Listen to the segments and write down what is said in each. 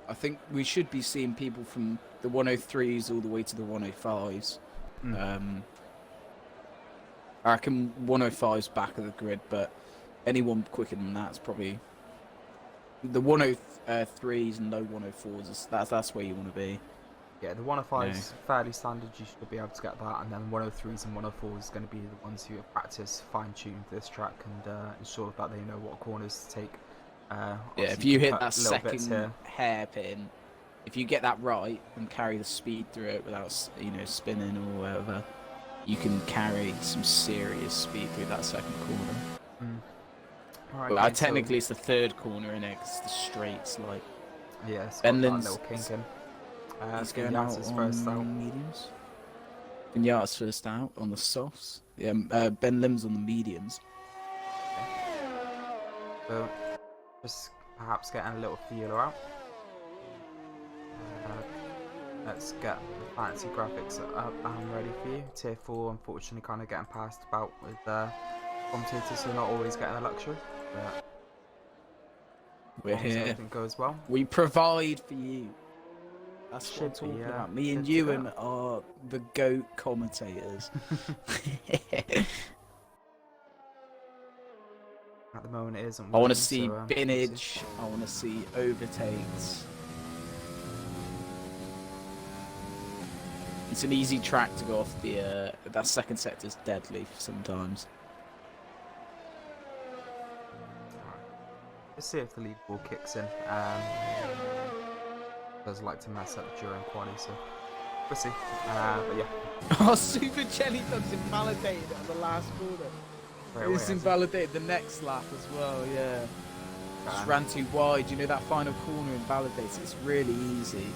I think we should be seeing people from the 103s all the way to the 105s. I reckon 105's back of the grid, but anyone quicker than that's probably the 103s and low 104s. That's where you want to be. Yeah, the 105 is fairly standard. You should be able to get that, and then 103s and 104s is going to be the ones who have practiced, fine-tuned this track, and ensure that they know what corners to take. Yeah, if you hit that second hairpin, if you get that right and carry the speed through it without, spinning or whatever, you can carry some serious speed through that second corner. Right, well, technically, it's the third corner in it, because the straight's like. Yeah, it's got that little kink in. He's going out on mediums. Vignata's first out on the softs. Yeah, Ben Lim's on the mediums. So, just perhaps getting a little feeler out. Let's get the fancy graphics up and ready for you. Tier 4, unfortunately, kind of getting passed about with commentators who are not always getting the luxury. But we're here. Everything goes well. We provide for you. That's what I'm talking about. Me and Ewan are the GOAT commentators. At the moment, it isn't. I want to see binnage. I want to see overtakes. It's an easy track to go off the. That second sector's deadly sometimes. Let's see if the lead ball kicks in. Does like to mess up during quali, so we'll see. But yeah. Oh, Super Jelly Dog's invalidated on the last corner. It's invalidated the next lap as well, yeah. Just ran too wide. You know, that final corner invalidates. It's really easy.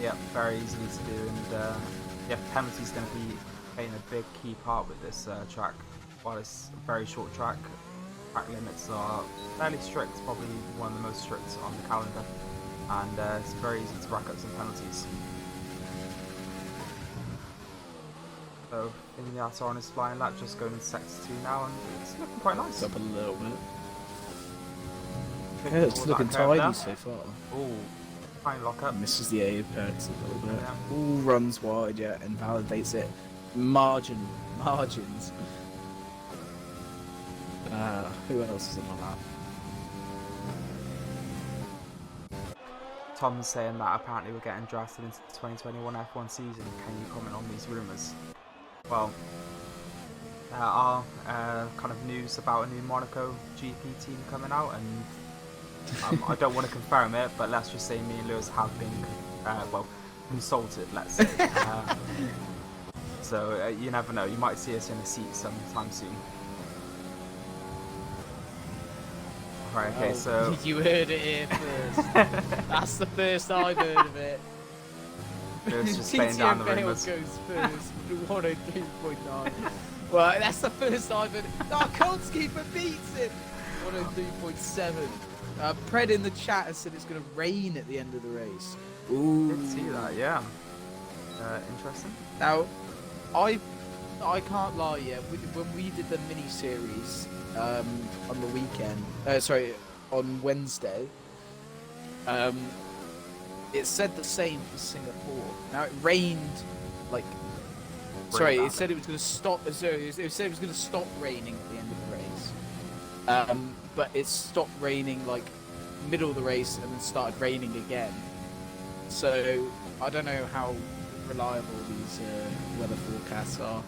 Yeah, very easy to do, and yeah, penalty's going to be playing a big key part with this track. While it's a very short track, track limits are fairly strict, probably one of the most strict on the calendar, and it's very easy to rack up some penalties. So, Vignata on his flying lap, just going into sector 2 now, and it's looking quite nice. Up a little bit. Yeah, it's looking tidy so far. Oh, fine lock up. Misses the apex a little bit. Yeah. All runs wide, yeah, invalidates it. Margins. Who else is in my lap? Tom's saying that apparently we're getting drafted into the 2021 F1 season. Can you comment on these rumours? Well, there are kind of news about a new Monaco GP team coming out, and I don't want to confirm it, but let's just say me and Lewis have been, consulted, let's say. So you never know, you might see us in a seat sometime soon. Right, okay, so... You heard it here first. That's the first I've heard of it. Lewis just laying down the rumours. goes first, 103.9. Well, that's the first I've heard. Oh, Coldskeeper beats him! 103.7. Pred in the chat has said it's going to rain at the end of the race. Ooh. Did see that, yeah. Interesting. Now, I can't lie, yeah. When we did the mini-series on the weekend, on Wednesday, it said the same for Singapore. Now, it rained, like... it said it was going to stop... it said it was going to stop raining at the end of the race. But it stopped raining, like, middle of the race and then started raining again. So, I don't know how reliable these weather forecasts are.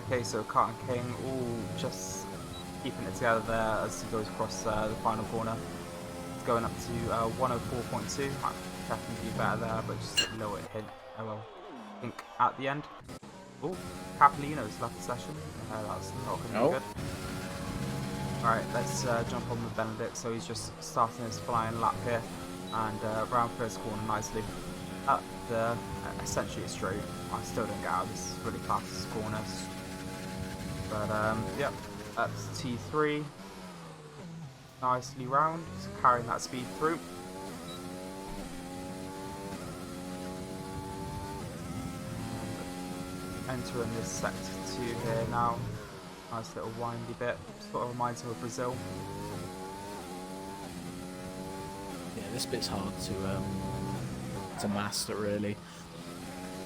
Okay, so Carton King all just keeping it together there as he goes across the final corner. It's going up to 104.2. Might definitely be better there, but just a little hint. I think at the end. Oh, Capolino's left the session. That's not going to be good. Alright, let's jump on with Benedict. So he's just starting his flying lap here and round first corner nicely. Up the essentially a straight. I still don't get out of this really fast corner. But yep, that's T3. Nicely round, carrying that speed through. Entering this sector 2 here now. Nice little windy bit, sort of reminds me of Brazil. this bit's hard to master really.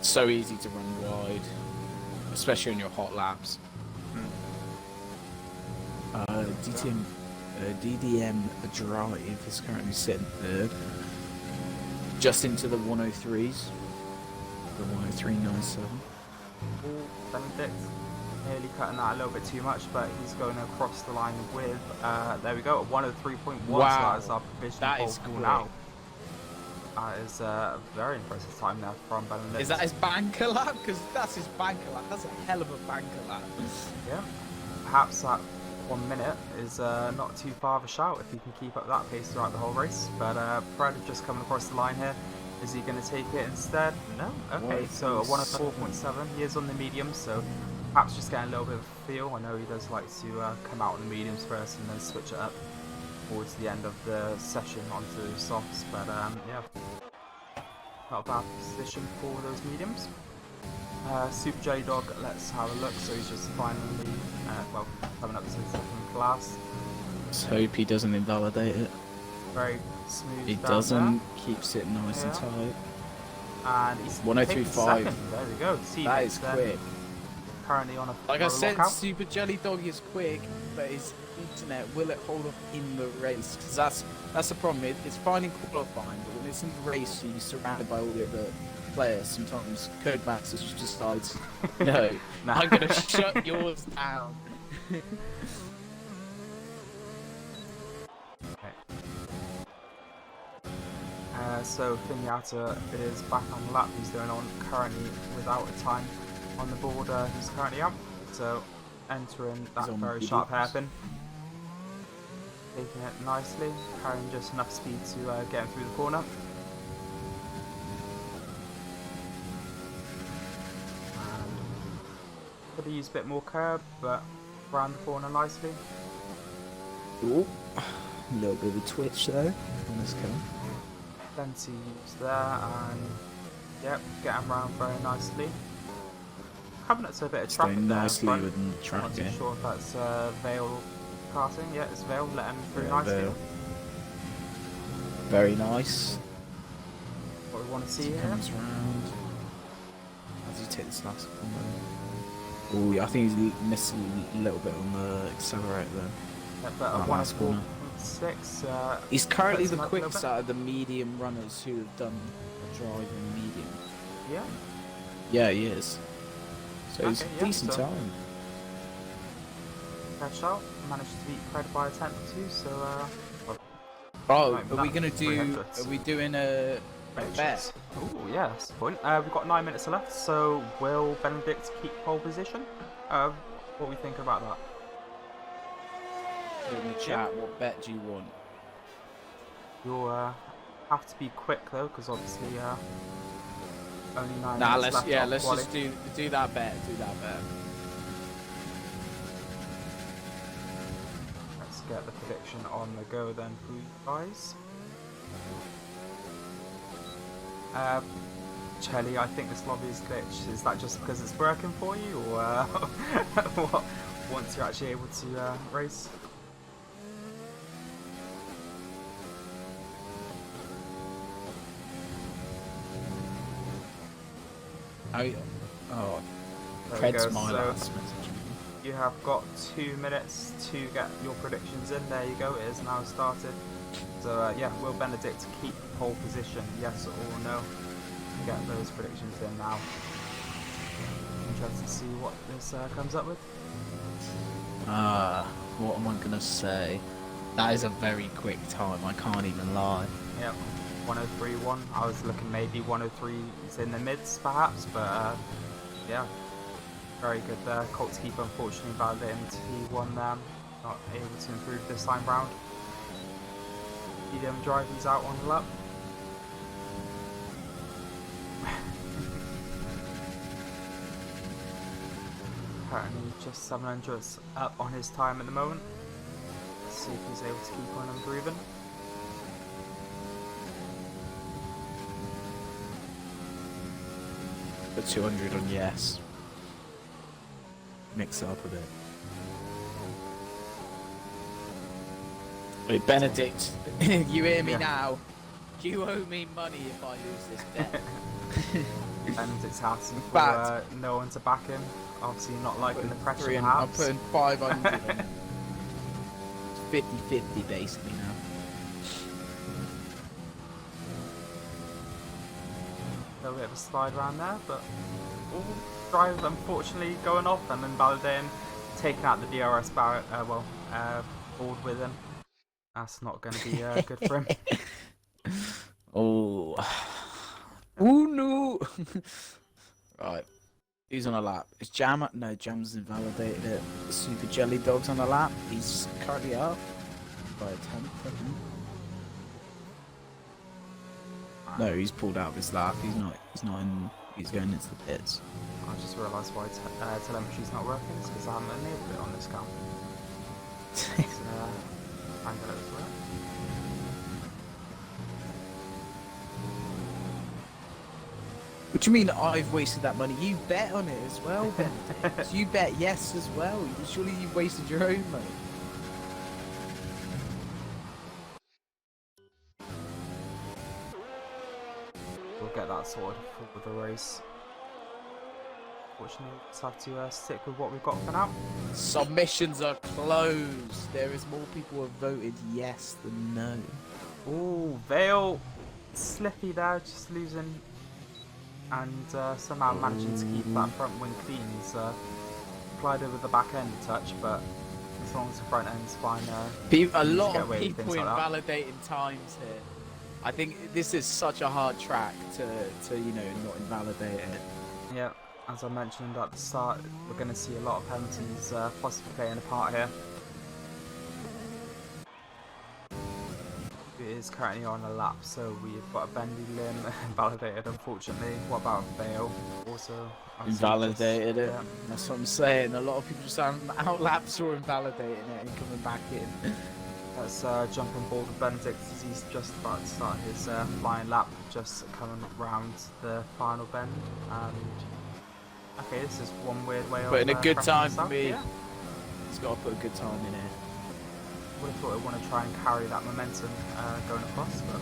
It's so easy to run wide, especially on your hot laps. DDM Drive is currently sitting third, just into the 103s, the 103.97. Benedict nearly cutting that a little bit too much, but he's going across the line with, there we go, at 103.1. Wow, so that is our provisional that pole is call quick. now. That is a very impressive time there from Benedict. Is that his banker lap? Because that's his banker lap. That's a hell of a banker lap. Yeah. Perhaps that 1 minute is not too far of a shout if he can keep up that pace throughout the whole race. But Fred just coming across the line here. Is he going to take it instead? No? Okay, so a 104.7. He is on the mediums, so perhaps just getting a little bit of a feel. I know he does like to come out on the mediums first and then switch it up towards the end of the session onto the softs. But yeah, not a bad position for those mediums. Super Jelly Dog, let's have a look. So he's just finally, well, coming up to the second class. Let's hope he doesn't invalidate it. Very smooth. He down doesn't. there. Keeps it nice and tight. And he's 103.5. There we go. That is quick. Currently on a Like I said, lockout. Super Jelly Dog is quick, but his internet, will it hold up in the race? Because that's the problem. It's fine in qualifying, but when it's in the race, you're surrounded by all the other players. Sometimes Codemax just decides, no, Nah. I'm gonna shut yours down. So Finiata is back on the lap. He's going on currently without a time on the board. He's currently out. So entering that on very mediums. sharp hairpin. Taking it nicely. Carrying just enough speed to get him through the corner. And could have used a bit more curb, but round the corner nicely. Ooh, a little bit of a twitch though on this car. Plenty used there, and yep, get him round very nicely. Coming up to a bit of traffic Staying there. nicely front. within the track, Not too yeah. sure if that's Vale karting. Yeah, it's Vale. Let him through Yeah, nicely. Vale. Very nice. What we want to see He here. comes round. How does he take this last corner? Oh, yeah, I think he's missed a little bit on the accelerator there. Yeah, but That last corner. 104.6. He's currently puts the him up a little quickest bit. out of the medium runners who have done a drive in medium. Yeah. Yeah, he is. So he's Okay, a yeah, decent so- time. Catch out. Managed to beat Fred by a tenth or two. So well, Oh, Right, are we that gonna do? 300s. Are we doing a bet? Oh yeah, that's the point. We've got 9 minutes left. So will Benedict keep pole position? What do we think about that? In the chat, what bet do you want? You'll have to be quick though, because obviously only 9 Nah, minutes left. on let's quali. just do that bet. Do that bet. Let's get the prediction on the go then for you guys. Chelly, I think this lobby is glitched. Is that just because it's working for you, or what? Once you're actually able to race? Oh, There we Fred's go. my So last message. you have got 2 minutes to get your predictions in. There you go. It is now started. So yeah, will Benedict keep pole position? Yes or no? Get those predictions in now. Interested to see what this comes up with. What am I gonna say? That is a very quick time. I can't even lie. Yep, 103.1. I was looking maybe 103 is in the mids perhaps, but yeah, very good there. Colt's keeper unfortunately validating T1 there. Not able to improve this time round. TTM drive, he's out on the lap. Apparently just 700s up on his time at the moment. Let's see if he's able to keep on improving. Put 200 on yes. Mix it up a bit. Wait, Benedict, you hear me Yeah. now? You owe me money if I lose this bet. And it's asking for Fact. no one to back him. Obviously not liking the pressure I'm perhaps. putting 500 on it. It's 50-50 basically now. A little bit of a slide around there, but drive unfortunately going off and invalidating, taking out the DRS board with him. That's not going to be good for him. Oh. Oh no. Right. Who's on a lap? Is Jam? No, Jam's invalidated it. Super Jelly Dog's on a lap. He's currently up by a tenth, I think. No, he's pulled out of his lap. He's not in. He's going into the pits. I just realised why telemetry's not working. It's because I haven't enabled it on this car. I'm gonna work. What do you mean I've wasted that money? You bet on it as well, Benedict. You bet yes as well. Surely you've wasted your own money. We'll get that sorted for the race. Fortunately, we'll just have to stick with what we've got for now. Submissions are closed. There is more people who have voted yes than no. Ooh, Vale slippy there, just losing. And somehow managing to keep that front wing clean. He's glided with the back end a touch, but as long as the front end's fine. A lot of people like invalidating times here. I think this is such a hard track to not invalidate it. Yeah, as I mentioned at the start, we're going to see a lot of penalties possibly playing a part here. It is currently on a lap, so we've got a bendy limb invalidated, unfortunately. What about Vale? Also Invalidated it. Yeah. That's what I'm saying. A lot of people just out laps or invalidating it and coming back in. Let's jump on board with Benedict as he's just about to start his flying lap, just coming round the final bend. And okay, this is one weird way of putting a good time for me. Yeah. He's got to put a good time in here. Would have thought I'd want to try and carry that momentum going across, but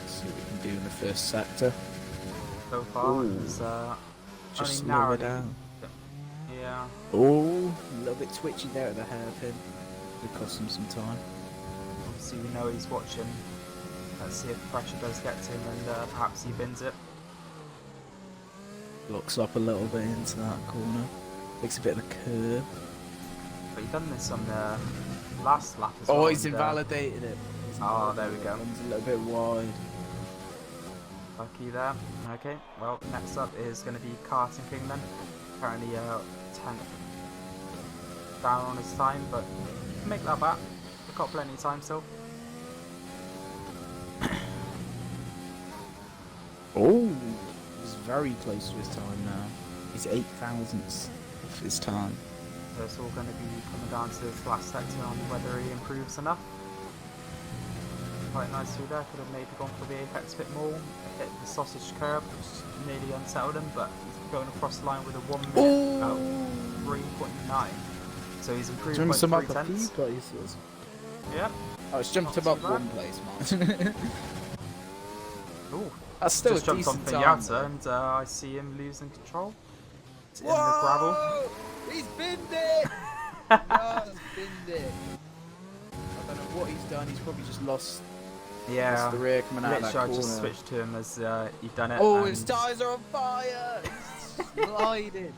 Let's see what we can do in the first sector. so far it's Just only slow narrowed. it down. Yeah. Oh, a little bit twitchy there at the hairpin. It cost him some time. Obviously we know he's watching. Let's see if the pressure does get to him and perhaps he bins it. Locks up a little bit into that corner. Makes a bit of a curve. But he's done this on the last lap as well. Oh, he's and, invalidated it. Oh, there we go. One's a little bit wide. Lucky there. Okay, well, next up is going to be Karting King then. Currently 10th down on his time, but make that back. We've got plenty of time still. Oh, he's very close to his time now. He's 8,000ths of his time. So it's all going to be coming down to this last sector on whether he improves enough. Quite nice through there, could have maybe gone for the apex a bit more. Hit the sausage curb, which nearly unsettled him, but he's going across the line with a 1 minute 3.9. So he's improved by Some 3 up a few tenths. places. Yeah. Oh, it's jumped Not him up too bad. one place, Martin. Ooh. That's still Just a jumped on decent time. Pinata and I see him losing control. It's in the Whoa! gravel. He's binned it! He's binned it. I don't know what he's done. He's probably just lost Yeah. the rear coming out of that Literally, I corner. just switched to him as he'd done it. Oh, and his tyres are on fire! He's sliding.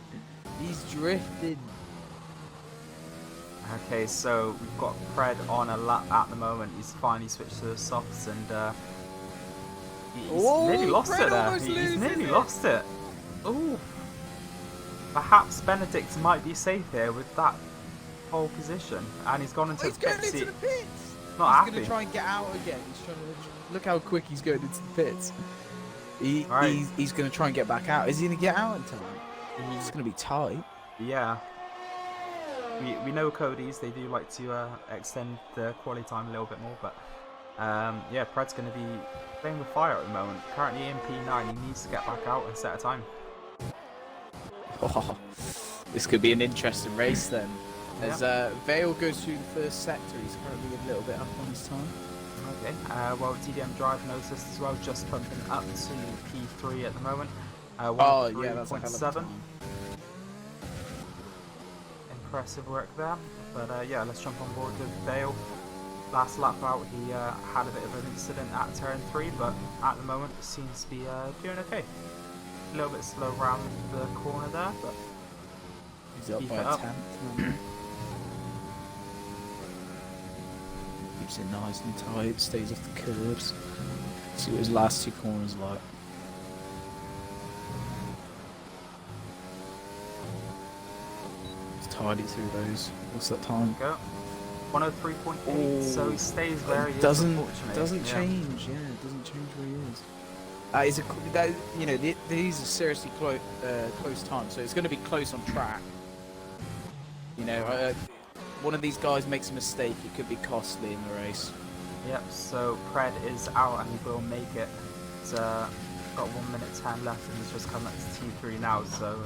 He's drifting. Okay, so we've got Fred on a lap at the moment. He's finally switched to the softs and he's nearly lost Fred it there. almost He's loses nearly it. lost it. Ooh. Perhaps Benedict might be safe here with that pole position. And he's gone into He's the going pit into seat. the pits. Not He's happy. going to try and get out again. He's trying to look how quick he's going into the pits. Right. He's going to try and get back out. Is he going to get out in time? He's going to be tight. Yeah. We know Cody's, they do like to extend the quality time a little bit more, but yeah, Pred's going to be playing with fire at the moment. Currently in P9, he needs to get back out and set a time. Oh, this could be an interesting race then. As Vale goes through the first sector, he's currently a little bit up on his time. Okay, well, TDM Drive knows this as well, just pumping up to P3 at the moment. Oh, yeah, that's a hell of a 103.7. time. Impressive work there. But yeah, let's jump on board with Vale. Last lap out, he had a bit of an incident at turn 3, but at the moment seems to be doing okay. A little bit slow around the corner there, but he's up keep by it a up. tenth. Keeps it nice and tight, stays off the curbs. See what his last 2 corners like. It's tidy through those. What's that time? Go. 103.8, so he stays where he is, Doesn't unfortunately. change, yeah, it doesn't change where he is. You know, these are seriously close times, so it's going to be close on track. You know, one of these guys makes a mistake, it could be costly in the race. Yep, so Pred is out and he will make it. It's got 1 minute 10 left and he's just come up to T3 now, so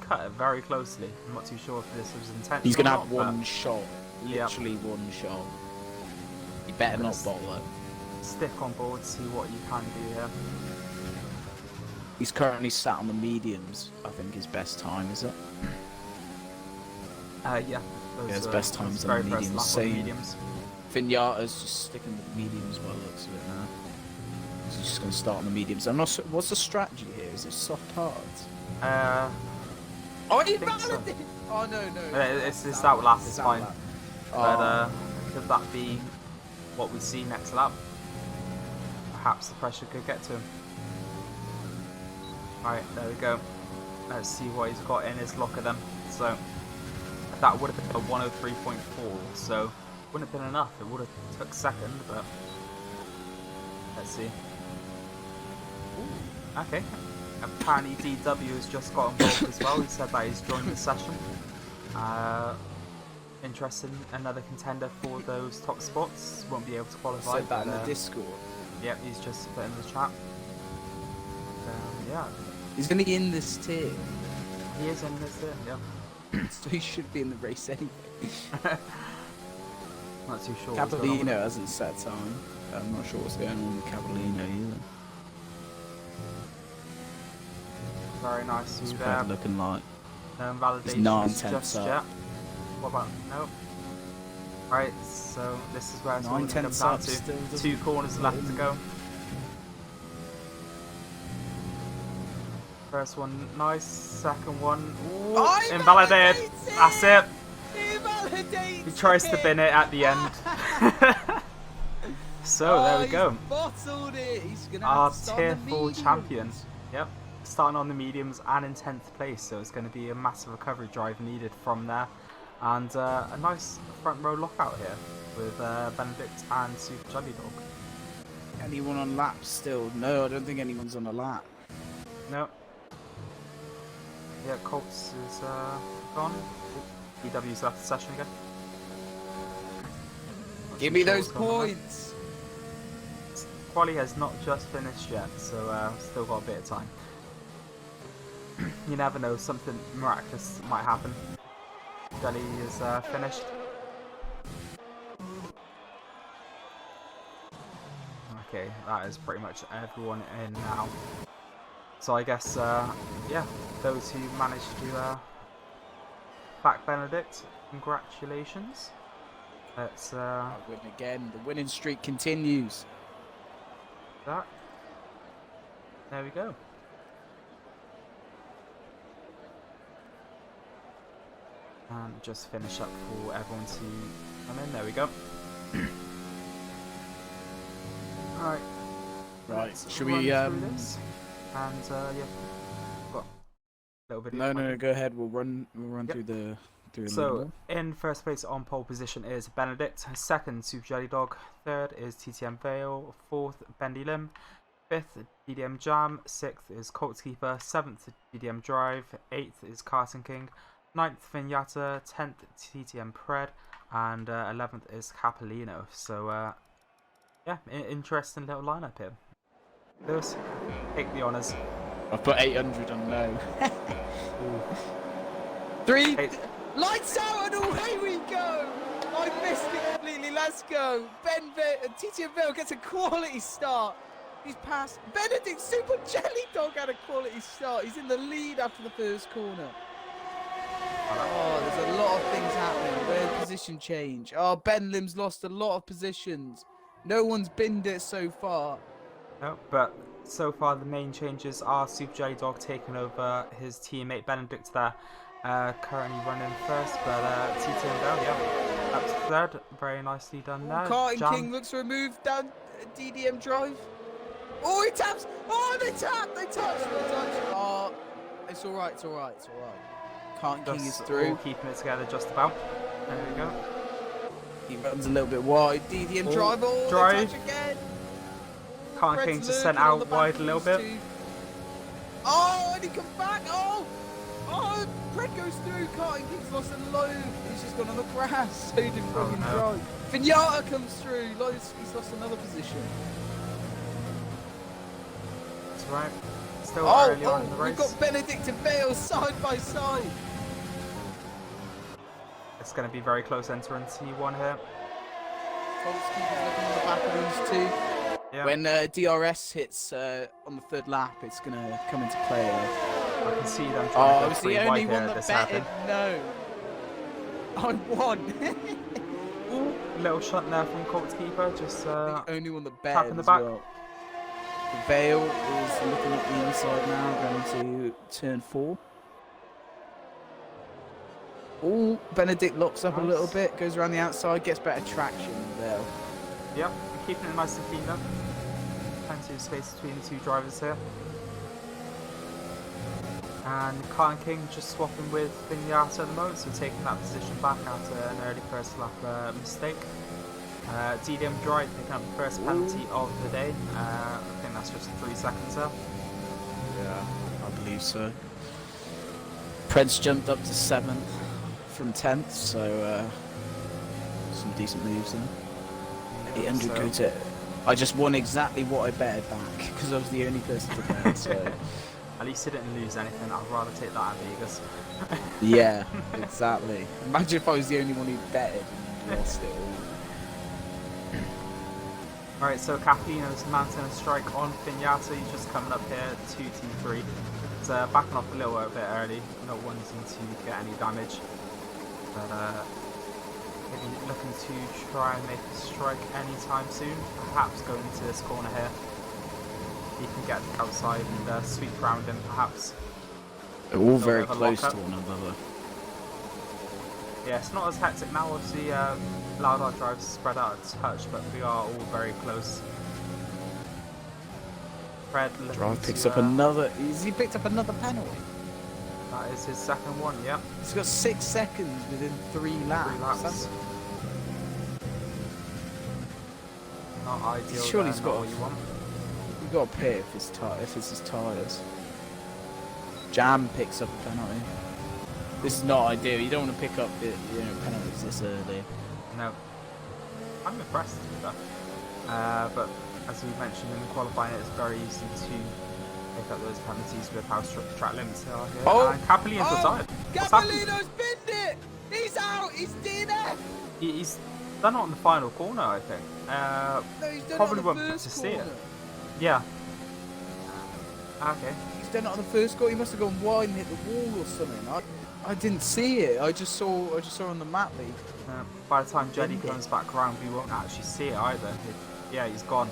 cut it very closely. I'm not too sure if this was intentional. He's going to have or not, one shot, literally one shot. You better not bottle it. Stick on board, see what you can do here. He's currently sat on the mediums, I think his best time, is it? Yeah. His best time's on the mediums. Same. Vignata's just sticking with the mediums by the looks of it now. He's just going to start on the mediums. I'm not sure, what's the strategy here? Is it soft hards? Oh, he validated! Oh, no. It's that lap, it's fine. Lap. But could that be what we see next lap? Perhaps the pressure could get to him. Right, there we go. Let's see what he's got in his locker then. So, that would have been a 103.4, so wouldn't have been enough. It would have took second, but let's see. Ooh, okay. Apparently DW has just got involved as well. He said that he's joined the session. Interesting, another contender for those top spots. Won't be able to qualify. Said that in the Discord. Yep, he's just put in the chat. Yeah. He's going to be in this tier. He is in this tier, yeah. So he should be in the race anyway. Not too sure. Capellino hasn't set time. I'm not sure what's going on with Capellino either. Very nice. What's Brad looking like? No invalidation. 9/10 just up. yet. What about no? Alright, so this is where it's all going to come 9/10 down up to. still. 2 corners left to go. First one nice, second one ooh, Oh, invalidated. That's it. Invalidates He tries to bin it at the end. So there we go. He's bottled it. He's gonna Our have to start tier the 4 mediums. champion. Yep, starting on the mediums and in 10th place, so it's going to be a massive recovery drive needed from there. And a nice front row lockout here with Benedict and Super Jelly Dog. Anyone on laps still? No, I don't think anyone's on a lap. No. Yeah, Colts is gone. DW's left the session again. Give me those points. Quali has not just finished yet, so still got a bit of time. You never know, something miraculous might happen. Jelly is finished. Okay, that is pretty much everyone in now. So I guess, yeah, those who managed to back Benedict, congratulations. Let's Win again. The winning streak continues. that. There we go. And just finish up for everyone to come in. There we go. Alright. Right. Should run we? through this. And yeah, got a little video. No. Go ahead. We'll run Yep. through the. So, in first place on pole position is Benedict, second Super Jelly Dog, third is TTM Vale, fourth Bendy Lim, fifth DDM Jam, sixth is Colts Keeper, seventh DDM Drive, eighth is Carson King, ninth Vignata, 10th TTM Pred, and 11th is Capellino. So, yeah, interesting little lineup here. Lewis, take the honours. I've put 800 on no. 3, lights out and away we go! I missed it completely, let's go! TTM Bell gets a quality start. He's passed. Benedict Super Jelly Dog had a quality start. He's in the lead after the first corner. Oh, there's a lot of things happening. Where's position change? Oh, Ben Lim's lost a lot of positions. No one's binned it so far. No, but so far the main changes are Super Jelly Dog taking over his teammate Benedict there. Currently running first, but TTM Bell, yeah, up to third. Very nicely done there. Karting King looks for a move down DDM drive. Oh, he taps! Oh, they tap! They touch! Oh, it's alright, it's alright, it's alright. Karting King is through. All keeping it together just about. There we go. He runs a little bit wide. DDM drive. Oh, drive. They touch again. Karting King just sent out wide a little bit. Oh, and he comes back. Oh, Brett goes through. Karting King's lost a load. He's just gone on the grass. So did fucking drive. Vignata comes through. He's lost another position. That's right. Still early on in the race. We've got Benedict and Bale side by side. It's going to be very close entering T1 here. Keeper's looking on the back of these two. Yeah. When DRS hits on the third lap, it's going to come into play. I can see them trying to go I was the only one that betted no. I won. Ooh, little shot there from Colt's keeper, just the only one that betted tapping the back. Well. The Vale is looking at the inside now, going to turn 4. Oh, Benedict locks up a little bit, goes around the outside, gets better traction there. Yep, keeping it nice and clean up. Plenty of space between the two drivers here. And Karting King just swapping with Vignata at the moment, so taking that position back after an early first lap mistake. DDM Drive picking up the first penalty of the day. I think that's just 3 seconds there. Yeah, I believe so. Preds jumped up to 7th from 10th, so some decent moves there. 800 go to... I just won exactly what I betted back, because I was the only person to bet, so... At least he didn't lose anything. I'd rather take that at Vegas. Yeah, exactly. Imagine if I was the only one who betted and lost it all. Alright, so Capellino's mounting a strike on Vignata. He's just coming up here, 2T3. It's backing off a little bit early, not wanting to get any damage. But maybe looking to try and make a strike anytime soon. Perhaps going into this corner here. He can get outside and sweep around him, perhaps. They're all very close to one another. Yeah, it's not as hectic now. Obviously, Loudon drives spread out a touch, but we are all very close. Fred Drive picks up another. He picked up another penalty. That is his second one. Yep. He's got 6 seconds within 3 laps. 3 laps. Not ideal. Surely he's got what you want. You've got to pit if it's his tyres. Jam picks up a penalty. This is not ideal. You don't want to pick up penalties this early. No. I'm impressed with that. But as we mentioned in qualifying, it's very easy to pick up those penalties with how strict the track limits are here. Oh! And Capellino's retired. Capellino's binned it! He's out! He's DNF! He's done it on the final corner, I think. No, he's done probably it on the won't first to corner. see it. Yeah. Okay. He's done it on the first corner. He must have gone wide and hit the wall or something. I didn't see it. I just saw on the map lead. By the time Jenny comes back around, we won't actually see it either. Yeah, he's gone.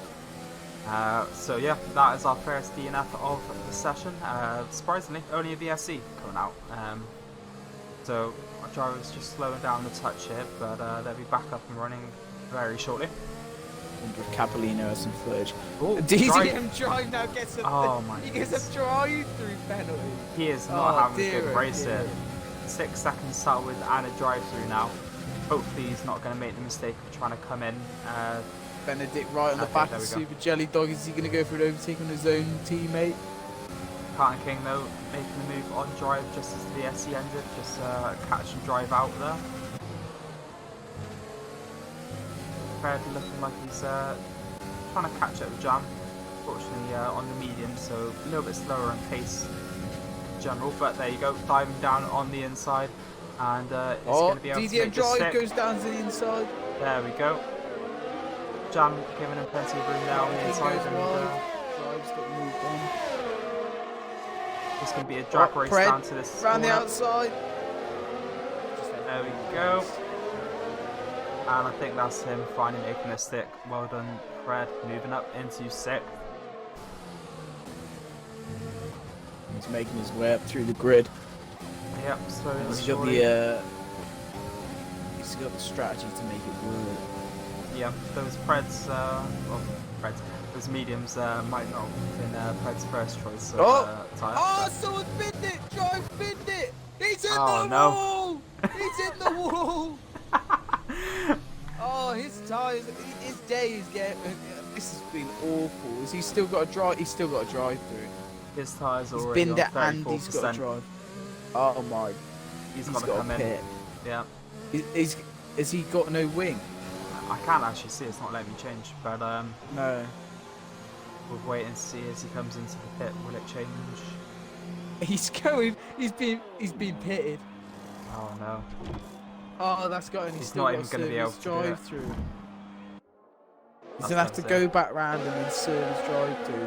So yeah, that is our first DNF of the session. Surprisingly, only a VSC coming out. So our driver's just slowing down the touch here, but they'll be back up and running very shortly. I wonder if Capellino has some footage. Oh, DTM drive now gets a he gets a drive-through penalty. He is not having a good race dear. here. 6 seconds start with and a drive-through now. Hopefully he's not going to make the mistake of trying to come in. Benedict right on the back of Super Jelly Dog. Is he going to go for an overtake on his own teammate? Karting King though making the move on drive just as the SC ended, just catch and drive out there. Fred looking like he's trying to catch up with Jam. Fortunately, on the medium, so a little bit slower on pace in general. But there you go, diving down on the inside, and it's going to be able to TTM make this drive stick. goes down to the inside. There we go. Jam giving him plenty of room there on the inside, and Drive's got moved on. it's going to be a drag race Pred, down to this round the corner. outside. There we go. And I think that's him finally making a stick. Well done, Fred. Moving up into 6th. He's making his way up through the grid. Yep, slowly but He's got surely. he's got the strategy to make it work. Yeah, those Preds, those mediums might not have been Pred's first choice of tyre. Oh, someone binned it! Drive binned it! He's in the no. wall! He's in the wall! Oh, his tyres, his day is getting. This has been awful. Has he still got a drive? He's still got a drive through. His tyres He's already binned on it 34%. and he's got a drive. Oh my! He's He's got to got come a in. pit. Yeah. Has he got no wing? I can't actually see, it's not letting me change, but No. we'll wait and see as he comes into the pit. Will it change? He's going. He's been pitted. Oh no. Oh, that's got. And He's still not got even gonna be able to do drive it. through. He's That's gonna have to what I'm go saying. back round and then serve his drive through.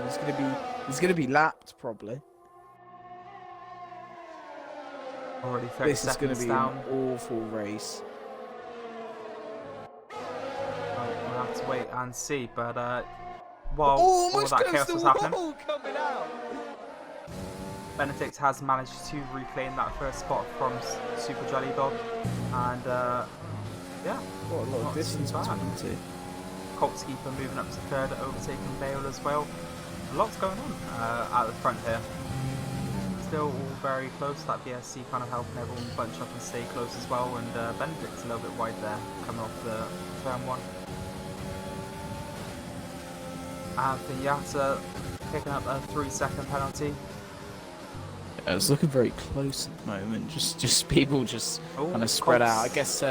He's gonna be lapped probably. Already 30 This is gonna seconds be down. an awful race. We'll have to wait and see, but while Oh, all almost that close chaos to was the happening, wall coming out. Benedict has managed to reclaim that first spot from Super Jelly Dog, and yeah, What a lot Not of distance too bad. between the two. Colts Keeper moving up to 3rd, overtaking Bale as well. Lots going on at the front here. Still all very close. That VSC kind of helping everyone bunch up and stay close as well, and Benedict's a little bit wide there, coming off the turn 1. And Piñata picking up a 3-second penalty. Yeah, it's looking very close at the moment. Just people just Oh, kind of spread Colts. out. I guess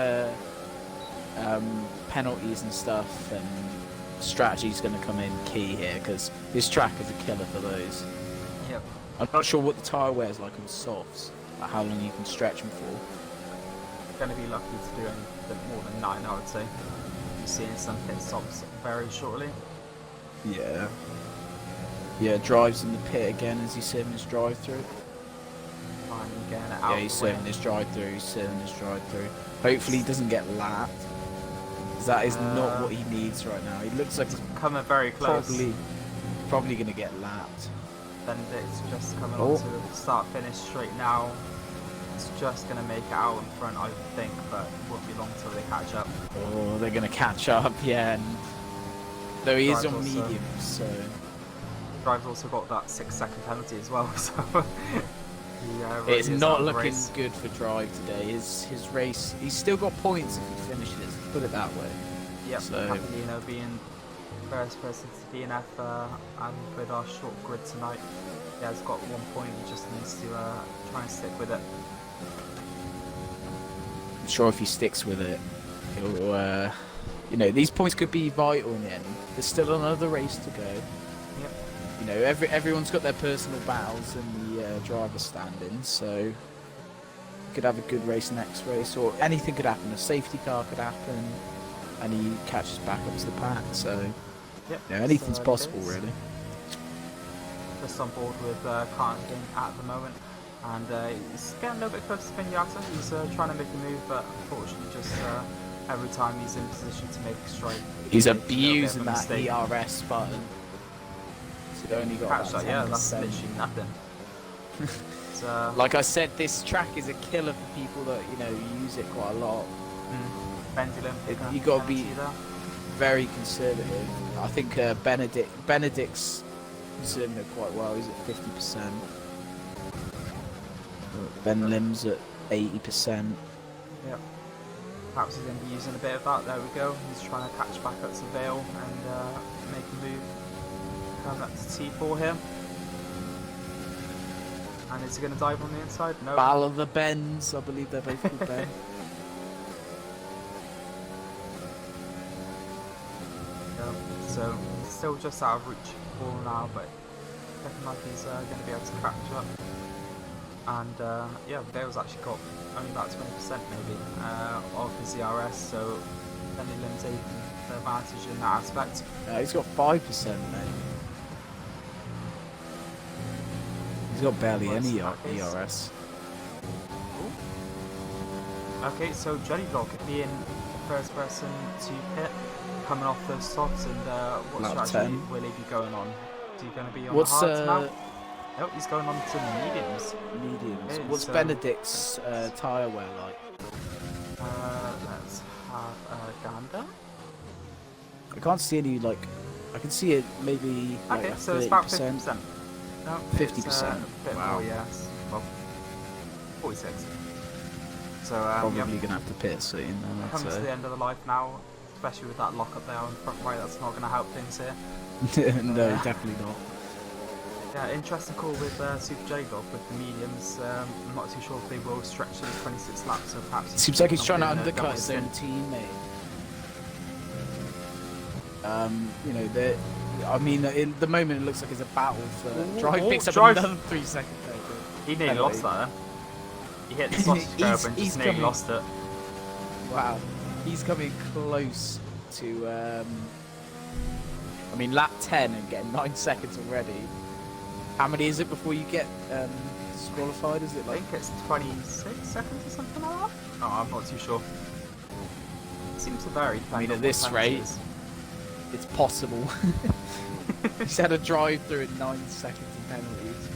penalties and stuff and strategy's going to come in key here because this track is a killer for those. Yep. I'm not sure what the tyre wear is like on softs, like how long you can stretch them for. Going to be lucky to do anything more than 9, I would say. You're seeing some pit stops very shortly. Yeah. Yeah, drives in the pit again as he's serving his drive through. Finally getting it out Yeah, he's of the way. serving his drive through. He's serving his drive through. Hopefully, he doesn't get lapped. 'Cause that is not what he needs right now. He looks like he's Coming very close. probably going to get lapped. Benedict's just coming Oh. on to the start-finish straight now. It's just going to make it out in front, I think, but it won't be long till they catch up. Oh, they're going to catch up, yeah. And though he is Drives on also- mediums, so Drive's also got that 6-second penalty as well, so he, really it's is out not of the looking race. good for Drive today. His race, he's still got points if he finishes it. Put it that way. Yep, So- Capellino being first person to DNF and with our short grid tonight. He has got 1 point, he just needs to try and stick with it. I'm sure if he sticks with it, he'll. You know, these points could be vital in the end. There's still another race to go. Yep. You know, everyone's got their personal battles in the driver standings, so you could have a good race next race, or anything could happen. A safety car could happen, and he catches back up to the pack. So, Yep. yeah, anything's so it possible, is. really. Just on board with Carton King at the moment, and he's getting a little bit close to Piñata. He's trying to make a move, but unfortunately, just every time he's in position to make a strike, He's he makes a little bit abusing of a that mistake. ERS button. So only got Catch about that, yeah, that's 10%. literally nothing. It's, Like I said, this track is a killer for people that use it quite a lot. Pendulum. You gotta be penalty there. very conservative. I think Benedict's serving it quite well. He's at 50%. Ben Lim's at 80%. Yep. Perhaps he's going to be using a bit of that. There we go. He's trying to catch back up to Vale and make a move. Coming up to T4 here. And is he going to dive on the inside? No. Battle of the Bens, I believe they're both called Ben. No. So still just out of reach for now, but looking like he's going to be able to catch up. And yeah, Vale's actually got only about 20% maybe of his ERS, so Benny Lim's taking the advantage in that aspect. He's got 5%, mate. He's got barely any ERS. Okay, so Jellydog being the first person to pit, coming off those softs, and what strategy will he be going on? Is he going to be on the hards now? Nope, he's going on to mediums. Mediums. What's Benedict's tyre wear like? Let's have a gander. I can't see any, like, I can see it maybe like okay, so 30%. it's about 50%. No, 50%. Wow. More, yes. Well, 46. So probably going to have to pit soon. Comes to the end of the life now, especially with that lock up there on the front right. That's not going to help things here. No, definitely not. Yeah, interesting call with Super J-Dog with the mediums. I'm not too sure if they will stretch to the 26 laps, so perhaps... Seems like he's trying to undercut his own teammate. You know, I mean, in the moment it looks like it's a battle for... Drive picks up another 3 seconds. He nearly lost that then. He hit the sausage curb and just nearly lost it. Wow. He's coming close to... I mean, lap 10 and getting 9 seconds already. How many is it before you get disqualified? Is it like... I think it's 26 seconds or something like that? Oh, I'm not too sure. It seems to vary. I mean, at this rate, it's possible. He's had a drive-through at 9 seconds in penalties.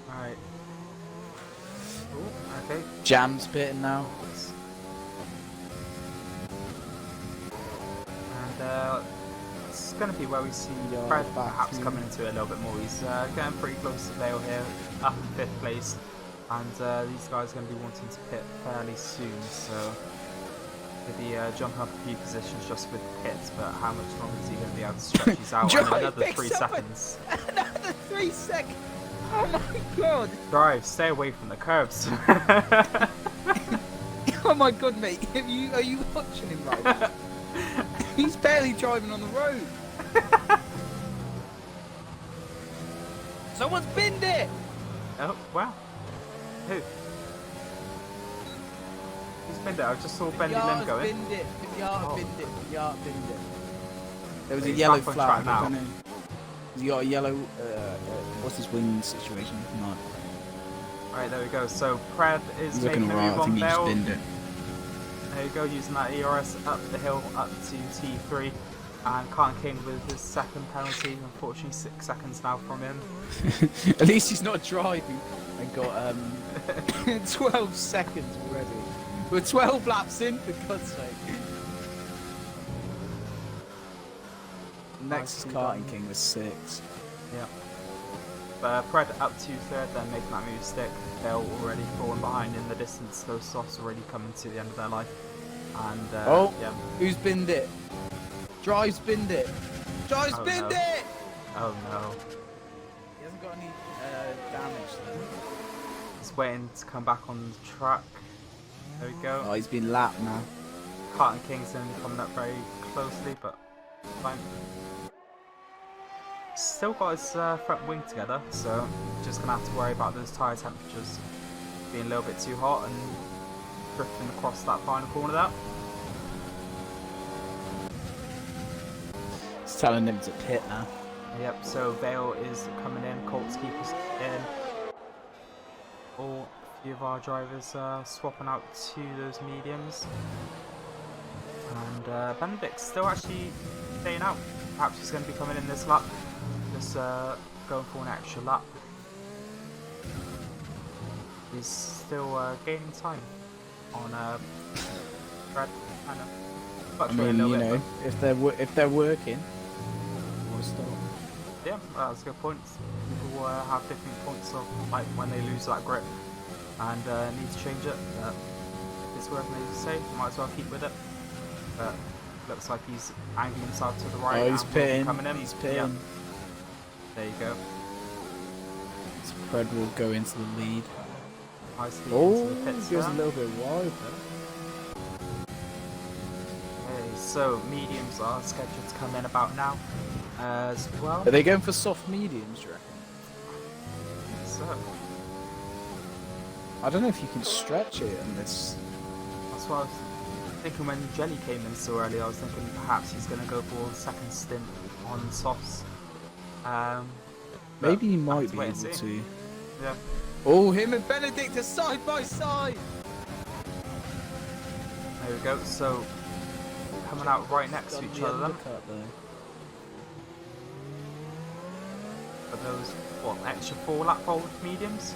Alright. Okay. Jam's pitting now. And it's going to be where we see Fred perhaps coming into it a little bit more. He's getting pretty close to Vale here, up in 5th place, and these guys are going to be wanting to pit fairly soon, so he'll be jumping up a few positions just with pits, but how much longer is he going to be able to stretch these out? Another 3 seconds. Another 3 seconds! Oh my god! Drive, stay away from the curbs. Oh my god, mate, are you watching him right now? He's barely driving on the road. Someone's binned it. Oh, wow. Who? Who's binned it? I just saw Benny Lim going. Binned it. Yard binned it. Yard binned it. There was a yellow flag. Now. Has he got a yellow? What's his wing situation looking like? Alright, there we go. So Pred is looking making right. a move on I think he just binned it. There you go, using that ERS up the hill, up to T3, and Carton King with his second penalty, unfortunately 6 seconds now from him. At least he's not driving and got 12 seconds already. We're 12 laps in, for God's sake. Next is Carton King with 6. Yeah. But Pred up to 3rd, then making that move stick. They're already falling behind in the distance. Those softs already coming to the end of their life. And yeah. Who's binned it? Drive's binned it. Drive's binned it! Oh no. He hasn't got any damage then. He's waiting to come back on the track. There we go. Oh, he's been lapped now. Carton King's coming up very closely, but fine. Still got his front wing together, so just gonna have to worry about those tyre temperatures being a little bit too hot and drifting across that final corner there. It's telling him to pit now. Yep, so Vale is coming in, Colt's keepers in. All a few of our drivers swapping out to those mediums. And Benedict's still actually staying out. Perhaps he's going to be coming in this lap. Just going for an extra lap. He's still gaining time on Fred. I mean, you know, if they're working, we'll stop. Yeah, that's a good point. People have different points of like when they lose that grip and need to change it. But if it's working, as you say, might as well keep with it. But looks like he's angling himself to the right. Oh, he's pitting. Coming in. He's pitting. Yeah. There you go. So Fred will go into the lead. Nicely Oh, into the pits he goes there. a little bit wide there. Okay, so mediums are scheduled to come in about now as well. Are they going for soft mediums, do you reckon? So I don't know if you can stretch it in this. that's what I was thinking when Jelly came in so early. I was thinking perhaps he's going to go for a second stint on softs. Maybe he but might have be wait able and see. to. Yeah. Oh, him and Benedict are side by side! There we go. So coming out right next to Done each the other. Then. undercut there. But those extra 4 lap hold mediums.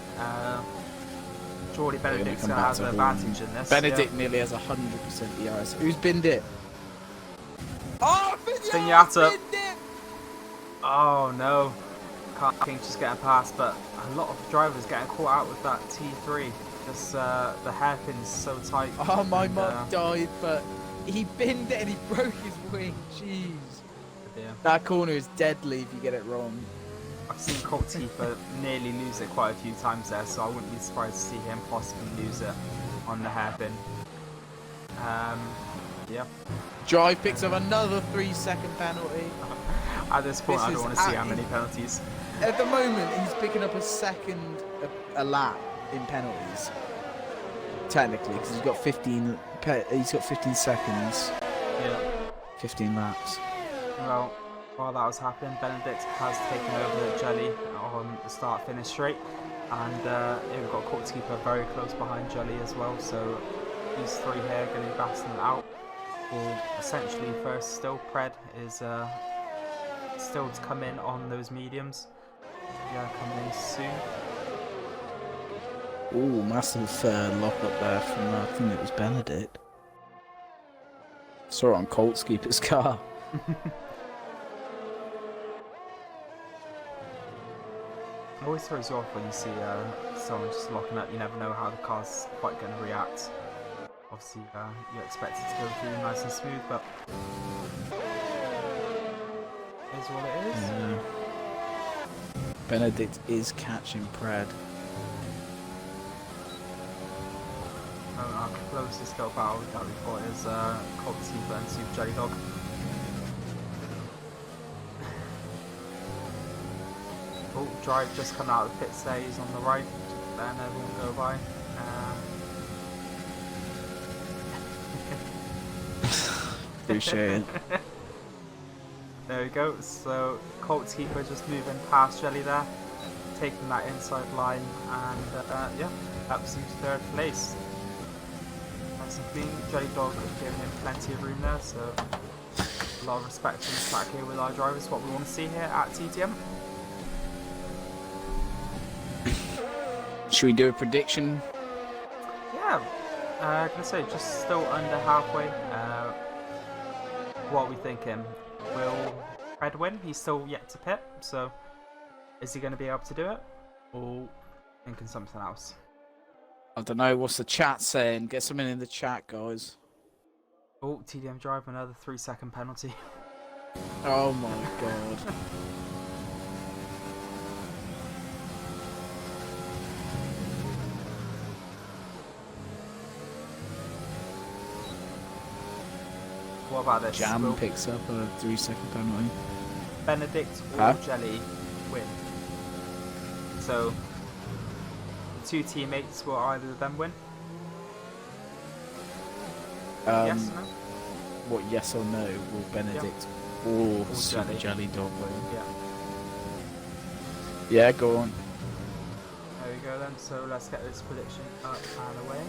Surely Benedict's going to have the advantage in this. Benedict nearly has 100% ERS. Who's binned it? Oh, Vignata. binned it! Oh no. Can't think just getting past, but a lot of drivers getting caught out with that T3. Just the hairpin's so tight. Oh, my and, mark died, but he binned it and he broke his wing. Jeez. Yeah. That corner is deadly if you get it wrong. I've seen Colt Tifa nearly lose it quite a few times there, so I wouldn't be surprised to see him possibly lose it on the hairpin. Yeah. Drive picks up another 3-second penalty. At this point, This I don't is want to see how many penalties. At the moment, he's picking up a second a lap in penalties. Technically, because he's got 15. He's got 15 seconds. Yeah. 15 laps. Well, while that was happening, Benedict has taken over Jelly on the start-finish straight, and yeah, we've got Colt Keeper very close behind Jelly as well. So these 3 here are going to be battling it out. Well, essentially, first still Pred is still to come in on those mediums. Yeah, coming in soon. Ooh, massive lock up there from I think it was Benedict. Saw it on Colt's keeper's car. It always throws you off when you see someone just locking up. You never know how the car's quite going to react. Obviously, you expect it to go through nice and smooth, but it is what it is. Yeah. Benedict is catching Pred. Our closest little battle that we've got is Colt Tifa and Super Jelly Dog. Oh, Drive just come out of the pits there, he's on the right, just letting everyone go by. Appreciate it. There we go, so Colt Keeper just moving past Jelly there, taking that inside line, and yeah, that seems 3rd place. Nice and clean. Jelly Dog giving him plenty of room there, so a lot of respect on the track here with our drivers, what we want to see here at TTM. Should we do a prediction? Yeah, I'm going to say just still under halfway. What are we thinking? Will Red win? He's still yet to pit, so is he going to be able to do it? Or thinking something else? I don't know. What's the chat saying? Get something in the chat, guys. Oh, TDM Drive, another 3-second penalty. Oh my god. What about this? Jam Will picks up a 3-second penalty. Benedict or Huh? Jelly win? So, the 2 teammates, will either of them win? Yes or no? What, yes or no? Will Benedict or Super Jelly. Jelly Dog win? Yeah. Yeah, go on. There we go then, so let's get this prediction up and away.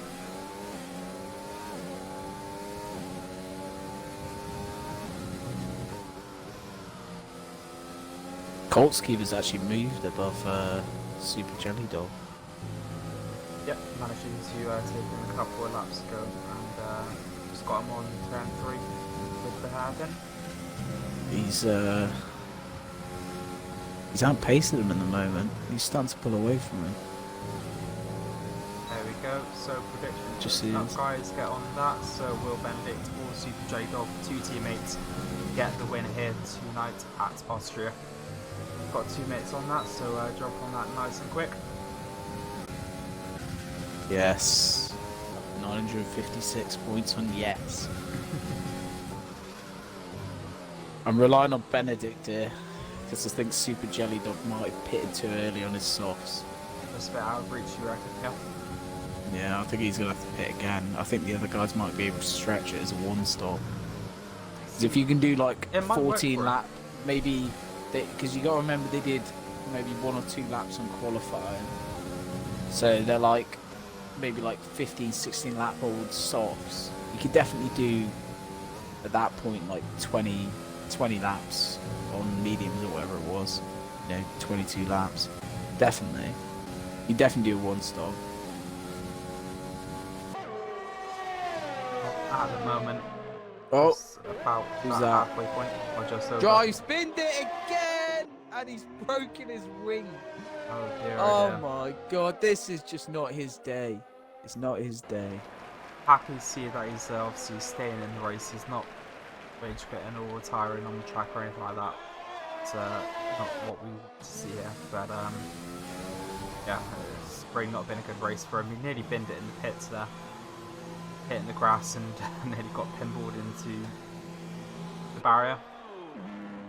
Colt's keeper's actually moved above Super Jelly Dog. Yep, managing to take him a couple of laps ago, and just got him on turn 3 with the hairpin. He's outpacing him at the moment. He's starting to pull away from him. There we go, so prediction. Just Up is. guys, get on that. So will Benedict or Super J Dog, 2 teammates, get the win here tonight at Austria. Got 2 minutes on that, so jump on that nice and quick. Yes. 956 points on yes. I'm relying on Benedict here because I think Super Jelly Dog might have pitted too early on his softs. Just a bit out of reach, you reckon? Yeah. Yeah, I think he's gonna have to pit again. I think the other guys might be able to stretch it as a one stop. Because if you can do like It might work 14 for lap, maybe because you got to remember they did maybe 1 or 2 laps on qualifying, so they're like maybe like 15, 16 lap old softs. You could definitely do at that point like 20 laps on mediums or whatever it was. 22 laps. Definitely. You definitely do a one stop. At the moment, Oh, it's about who's that that? halfway point, or just over. Drive spinned it again, and he's broken his wing. Oh dear, Oh dear. my god, this is just not his day. It's not his day. Happy to see that he's obviously staying in the race. He's not rage quitting or retiring on the track or anything like that. It's not what we want to see here. But yeah, it's probably not been a good race for him. He nearly binned it in the pits there, hitting the grass, and nearly got pinballed into the barrier.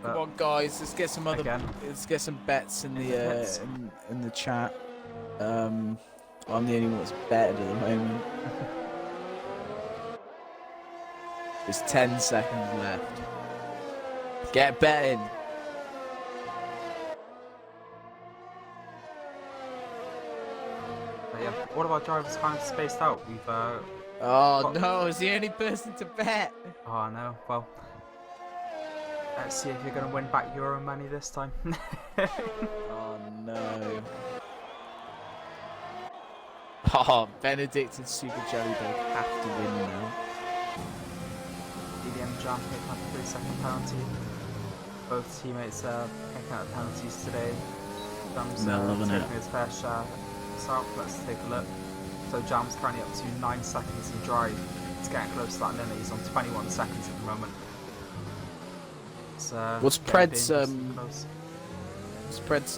Come on, guys, let's get some let's get some bets in the in the chat. I'm the only one that's betted at the moment. There's 10 seconds left. Get betting. But yeah, all of our drivers kind of spaced out. We've Oh no, I was the only person to bet. oh no, well, let's see if you're going to win back your own money this time. Oh no. Oh, Benedict and Super Jelly Dog have to win now. TTM jump picking up a 3-second penalty. Both teammates picking up penalties today. Jam's taking his fair share. So let's take a look. So Jam's currently up to 9 seconds in drive. It's getting close to that limit. He's on 21 seconds at the moment. It's, What's Pred's tyres looking like? Pred's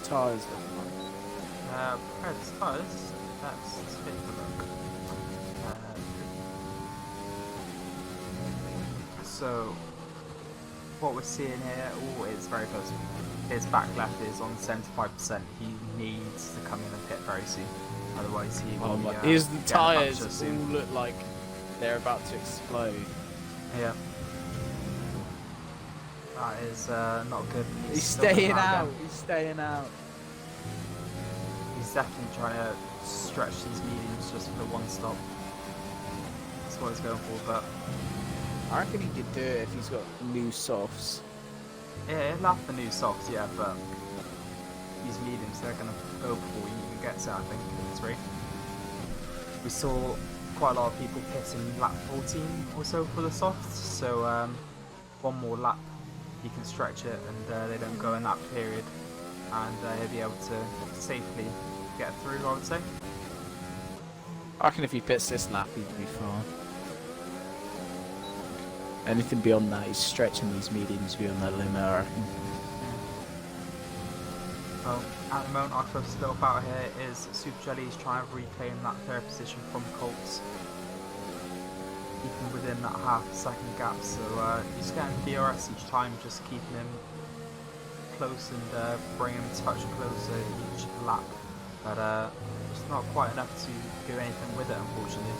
tyres. Let's take a look. So what we're seeing here, it's very close. His back left is on 75%. He needs to come in and pit very soon. Otherwise he will Here's the get tyres punctured all soon. look like they're about to explode. Yeah. That is not good. He's still staying coming out. again. He's staying out. He's definitely trying to stretch these mediums just for the one stop. That's what he's going for, but I reckon he could do it if he's got new softs. yeah, he'll have the new softs, yeah, but these mediums, they're going to go before he even gets it, I think, in this race. We saw quite a lot of people pitting lap 14 or so for the softs, so one more lap he can stretch it and they don't go in that period, and he'll be able to safely get through, I would say. I reckon if he pits this lap, he'd be fine. Anything beyond that, he's stretching these mediums beyond their limit, I reckon. Well, at the moment, our closest little battle here is Super Jelly's trying to reclaim that third position from Colts, keeping within that half-second gap. So he's getting DRS each time, just keeping him close and bringing him a touch closer each lap. But it's not quite enough to do anything with it, unfortunately.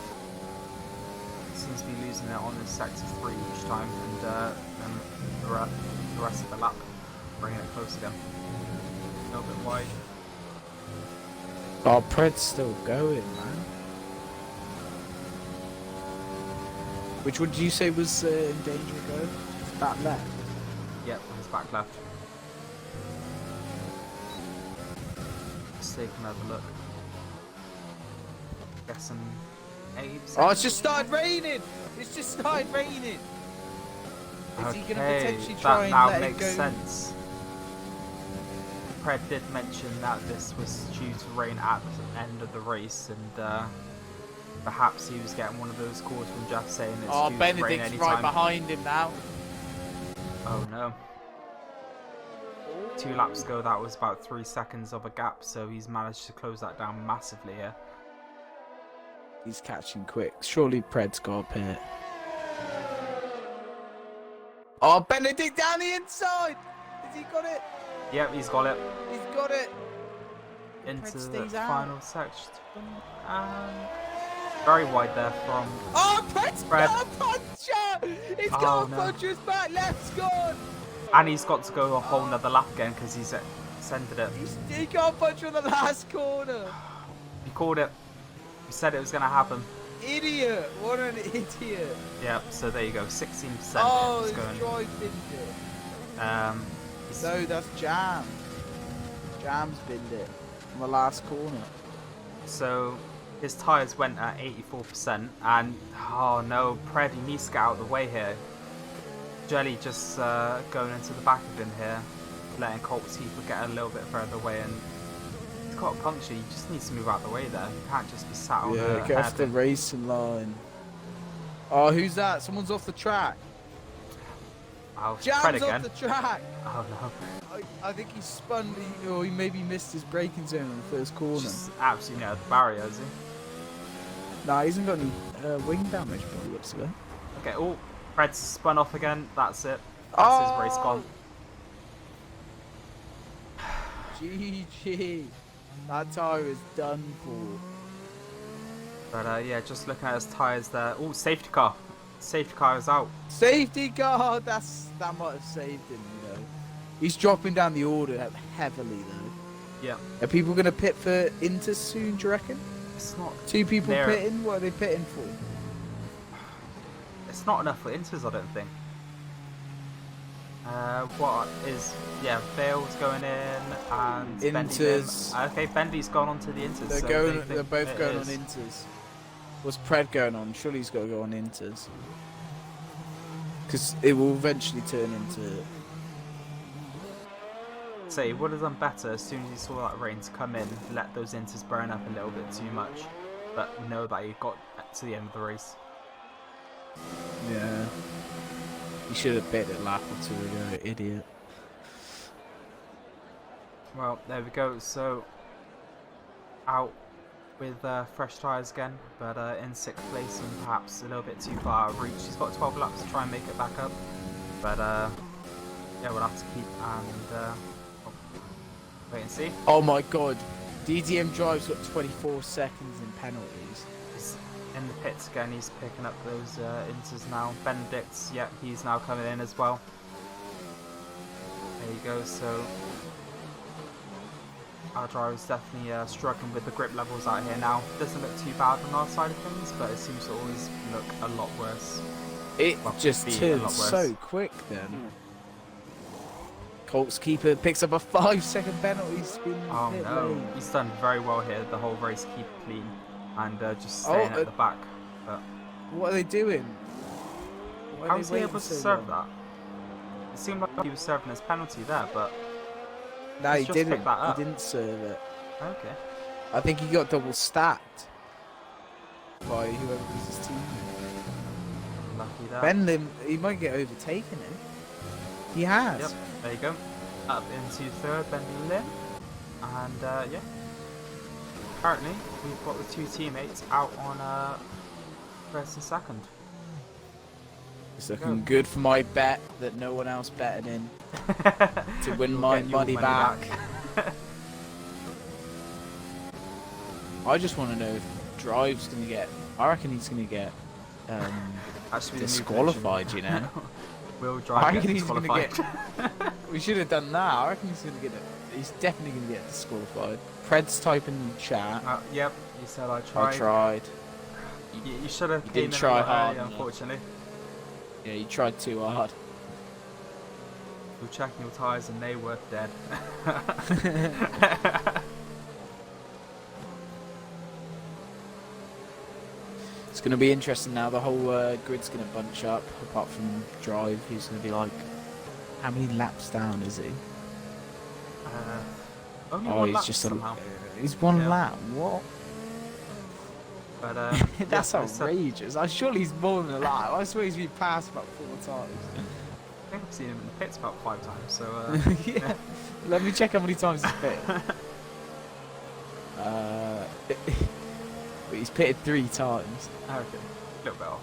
Seems to be losing it on this sector 3 each time, and then the rest of the lap bringing it close again. A little bit wide. Oh, Pred's still going, man. Which one did you say was in danger of going? Back left? Yep, on his back left. Let's take another look. Guessing 8%. Oh, it's just started raining! It's just started raining! Is he going to potentially try and now let it makes go? sense. Pred did mention that this was due to rain at the end of the race, and perhaps he was getting one of those calls from Jeff saying it's due to rain Benedict's anytime. right behind him now. Oh no. 2 laps ago that was about 3 seconds of a gap, so he's managed to close that down massively here. He's catching quick. Surely Pred's got a pit. Oh, Benedict down the inside. Has he got it? Yep, he's got it. He's got it. Into Pred the stays out. final section. Very wide there from Oh, Pred's Pred. got a puncher. He's Oh, got a no. puncher's back. Left's gone. And he's got to go a whole nother lap again because he's extended it. He got a puncher on the last corner. He called it. He said it was going to happen. Idiot. What an idiot. Yep, so there you go. 16% Oh, is his going. drive binned it. He's- No, that's Jam. Jam's binned it on the last corner. So his tyres went at 84%, and oh no, Pred, he needs to get out of the way here. Jelly just going into the back of him here, letting Colt's keeper get a little bit further away, and he's got a puncture. He just needs to move out of the way there. He can't just be sat on Yeah, the get off the hairpin. racing line. Oh, who's that? Someone's off the track. Oh, Jam's Pred off again. the track. Oh no, I think he spun, or he maybe missed his braking zone on the first corner. just absolutely near the barrier, is he? Nah, he hasn't got any wing damage by the looks of it. Okay, oh, Pred's spun off again. That's it. That's his race gone. GG. That tyre is done for. But yeah, just looking at his tyres there. Oh, safety car. Safety car is out. Safety car. That might have saved him, you know. He's dropping down the order heavily though. Yeah. Are people going to pit for Inter soon, do you reckon? It's not. 2 people They're- pitting? What are they pitting for? It's not enough for Inters, I don't think. What is? Yeah, Bale's going in and Inters. Bendy. Okay, Bendy's gone on to the Inters. They're so going. they think They're both it going is. on Inters. What's Pred going on? Surely he's got to go on Inters. Because it will eventually turn into. So he would have done better as soon as he saw that rain to come in, let those Inters burn up a little bit too much, but know that he got to the end of the race. Yeah. He should have bet a lap or 2 ago, idiot. Well, there we go. So out with fresh tyres again, but in 6th place and perhaps a little bit too far out of reach. He's got 12 laps to try and make it back up, but yeah, we'll have to keep and wait and see. Oh my god. DTM Drive's got 24 seconds in penalties. He's in the pits again. He's picking up those Inters now. Benedict's, yeah, he's now coming in as well. There you go. So our driver's definitely struggling with the grip levels out here now. Doesn't look too bad on our side of things, but it seems to always look a lot worse. It Well, just be a turned lot worse. so quick then. Colts keeper picks up a 5-second penalty spin. Oh pit no, lane. he's done very well here. The whole race, keep it clean and just staying at the back. But What are they doing? Why are how they was he waiting able to so serve long? that? It seemed like he was serving his penalty there, but No, He's he just didn't. picked that up. He didn't serve it. okay. I think he got double stacked by whoever was his teammate. Lucky there. Ben Lim, he might get overtaken. Him. He has. Yep, there you go. Up into 3rd, Ben Lim. And yeah. Currently, we've got the 2 teammates out on 1st and 2nd. It's looking good for my bet that no one else betted in to win You'll my get your money back. I just want to know if Drive's going to get. I reckon he's going to get Actually, the new disqualified. You know. Will I Drive get reckon he's going to disqualified? get. We should have done that. I reckon he's going to get. He's definitely going to get disqualified. Pred's typing in the chat. Yep, you said I tried. I tried. You should have You came didn't in try a lot hard earlier, enough. unfortunately. Yeah, you tried too hard. You're checking your tyres and they were dead. It's going to be interesting now. The whole grid's going to bunch up, apart from Drive. He's going to be like, how many laps down is he? Only Oh, one he's lap just somehow. He's one Yeah. lap. What? But That's yeah, so- outrageous. Surely he's more than a lap. I swear he's been passed about 4 times. I think I've seen him in the pits about 5 times. So Yeah. Let me check how many times he's pitted. But he's pitted 3 times. okay, a little bit off.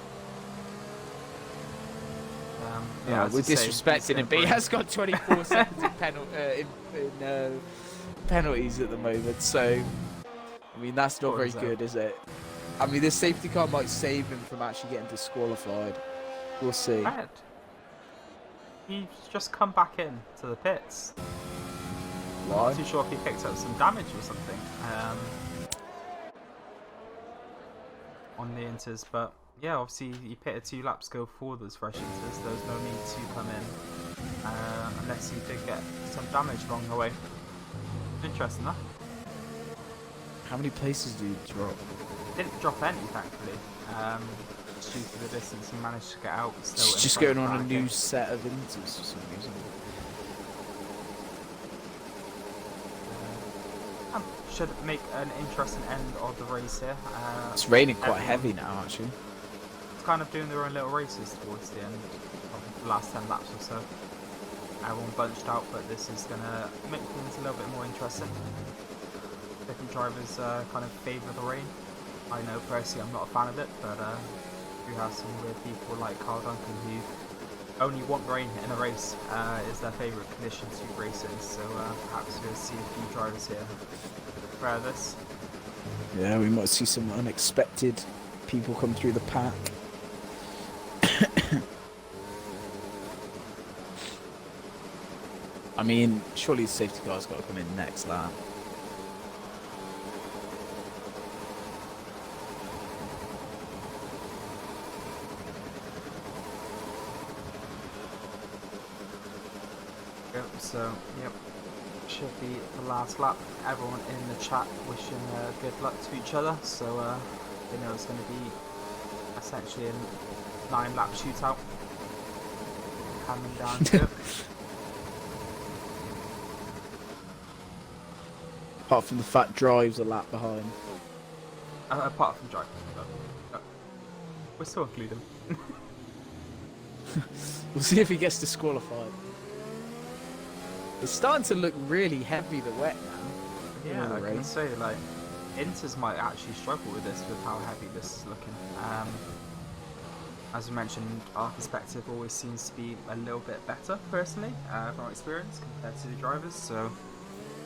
Yeah, we're disrespecting him, but he has got 24 seconds in penalties at the moment. So, I mean, that's not very good, is it? I mean, this safety car might save him from actually getting disqualified. We'll see. Red. He's just come back in to the pits. Why? I'm not too sure if he picked up some damage or something on the inters, but yeah, obviously he pitted 2 laps ago for those fresh inters. There was no need to come in unless he did get some damage along the way. Interesting, huh? How many places do you drop? Didn't drop any, thankfully. Due to the distance he managed to get out. It's just going on a new set of inters for some reason. Should make an interesting end of the race here. It's raining quite heavy now, actually. It's kind of doing their own little races towards the end of the last 10 laps or so. Everyone bunched out, but this is going to make things a little bit more interesting. Different drivers kind of favour the rain. I know personally I'm not a fan of it, but you have some weird people like Carl Duncan who only want rain in a race is their favourite condition to race in, so perhaps we'll see a few drivers here try this. Yeah, we might see some unexpected people come through the pack. I mean, surely the safety car's got to come in next lap. So, yep, should be the last lap. Everyone in the chat wishing good luck to each other, so you know it's going to be essentially a 9-lap shootout coming down to it. Apart from the fact Drive's a lap behind. Apart from Drive. We'll still include him. We'll see if he gets disqualified. It's starting to look really heavy, the wet now. Yeah, I can say, like, Inters might actually struggle with this, with how heavy this is looking. As we mentioned, our perspective always seems to be a little bit better, personally, from experience, compared to the drivers. So,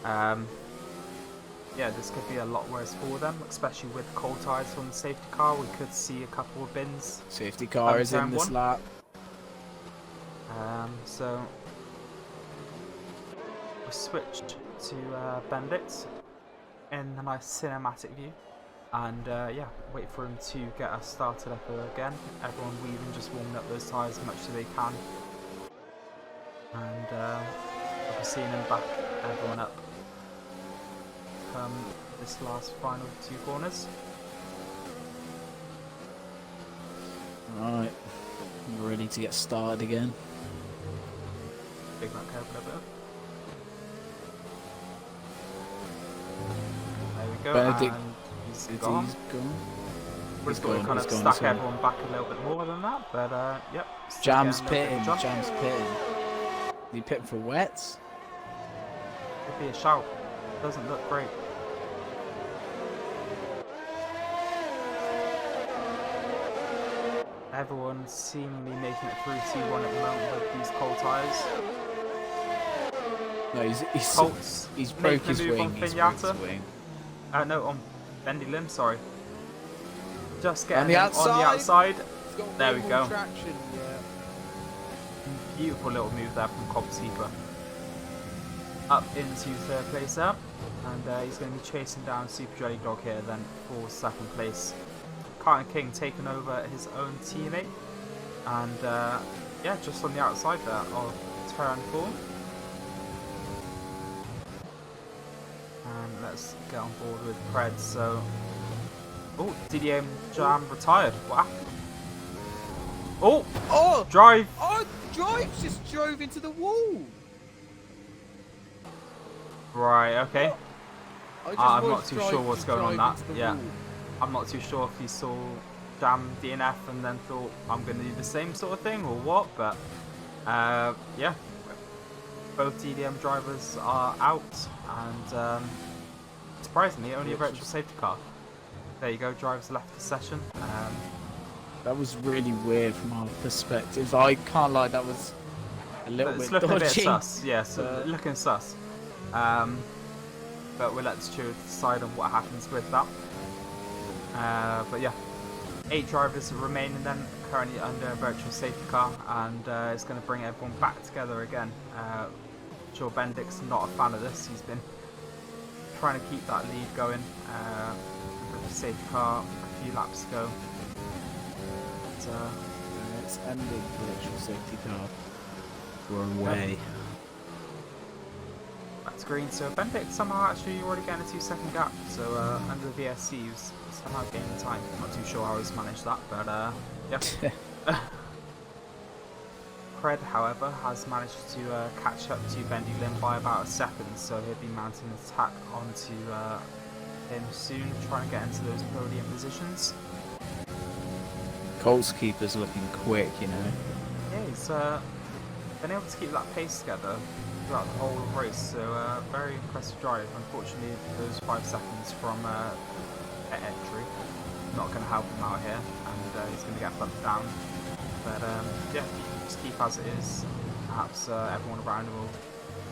yeah, this could be a lot worse for them, especially with cold tyres on the safety car. We could see a couple of bins. Safety car is in this lap. So we switched to Bendix in a nice cinematic view, and yeah, wait for him to get us started up again. Everyone weaving, just warming up those tyres as much as they can, and we're seeing him back everyone up come this last final 2 corners. Right, we're ready to get started again. Big back curve a little bit. There we go. Benedict, and he's gone. We're just going to kind of gone, stack everyone back a little bit more than that, but yep. Jam's pitting. Jam's pitting. You pitting for wets? Could be a shout. Doesn't look great. Everyone's seemingly making it through T1 at the moment with these cold tyres. No, he's broke his wing. He's broke his wing. No, on Bendy Lim, sorry. Just getting on the outside. There we go. Traction, yeah. Beautiful little move there from Cobb's Keeper. Up into 3rd place there. And he's going to be chasing down Super Jelly Dog here then for 2nd place. Carton King taking over his own teammate. And yeah, just on the outside there of turn 4. And let's get on board with Pred. So, oh, TTM Jam retired. Wow. Oh, Drive. Oh, Drive just drove into the wall. Right. Okay. I'm not too sure what's going on that. Yeah. Wall. I'm not too sure if he saw Jam DNF and then thought I'm going to do the same sort of thing or what, but yeah, both TDM drivers are out, and surprisingly only a virtual safety car. There you go, drivers left the session. That was really weird from our perspective. I can't lie, that was a little It's bit looking a bit dodgy. sus. Yeah, so looking sus. But we'll let the stewards decide on what happens with that. But yeah, 8 drivers remaining then, currently under a virtual safety car, and it's going to bring everyone back together again. Sure, Bendick's not a fan of this. He's been trying to keep that lead going. With the safety car a few laps ago. But, It's ended virtual safety car. We're away. Back to green. So Bendick somehow actually already getting a 2-second gap. So under the VSC, he was somehow gaining time. Not too sure how he's managed that, but yeah. Fred, however, has managed to catch up to Bendy Lim by about a second, so he'll be mounting an attack onto him soon, trying to get into those podium positions. Colts keeper's looking quick, you know. Yeah, he's been able to keep that pace together throughout the whole race, so very impressive drive. Unfortunately, those 5 seconds from entry not going to help him out here, and he's going to get bumped down. But yeah, just keep as it is. Perhaps everyone around him will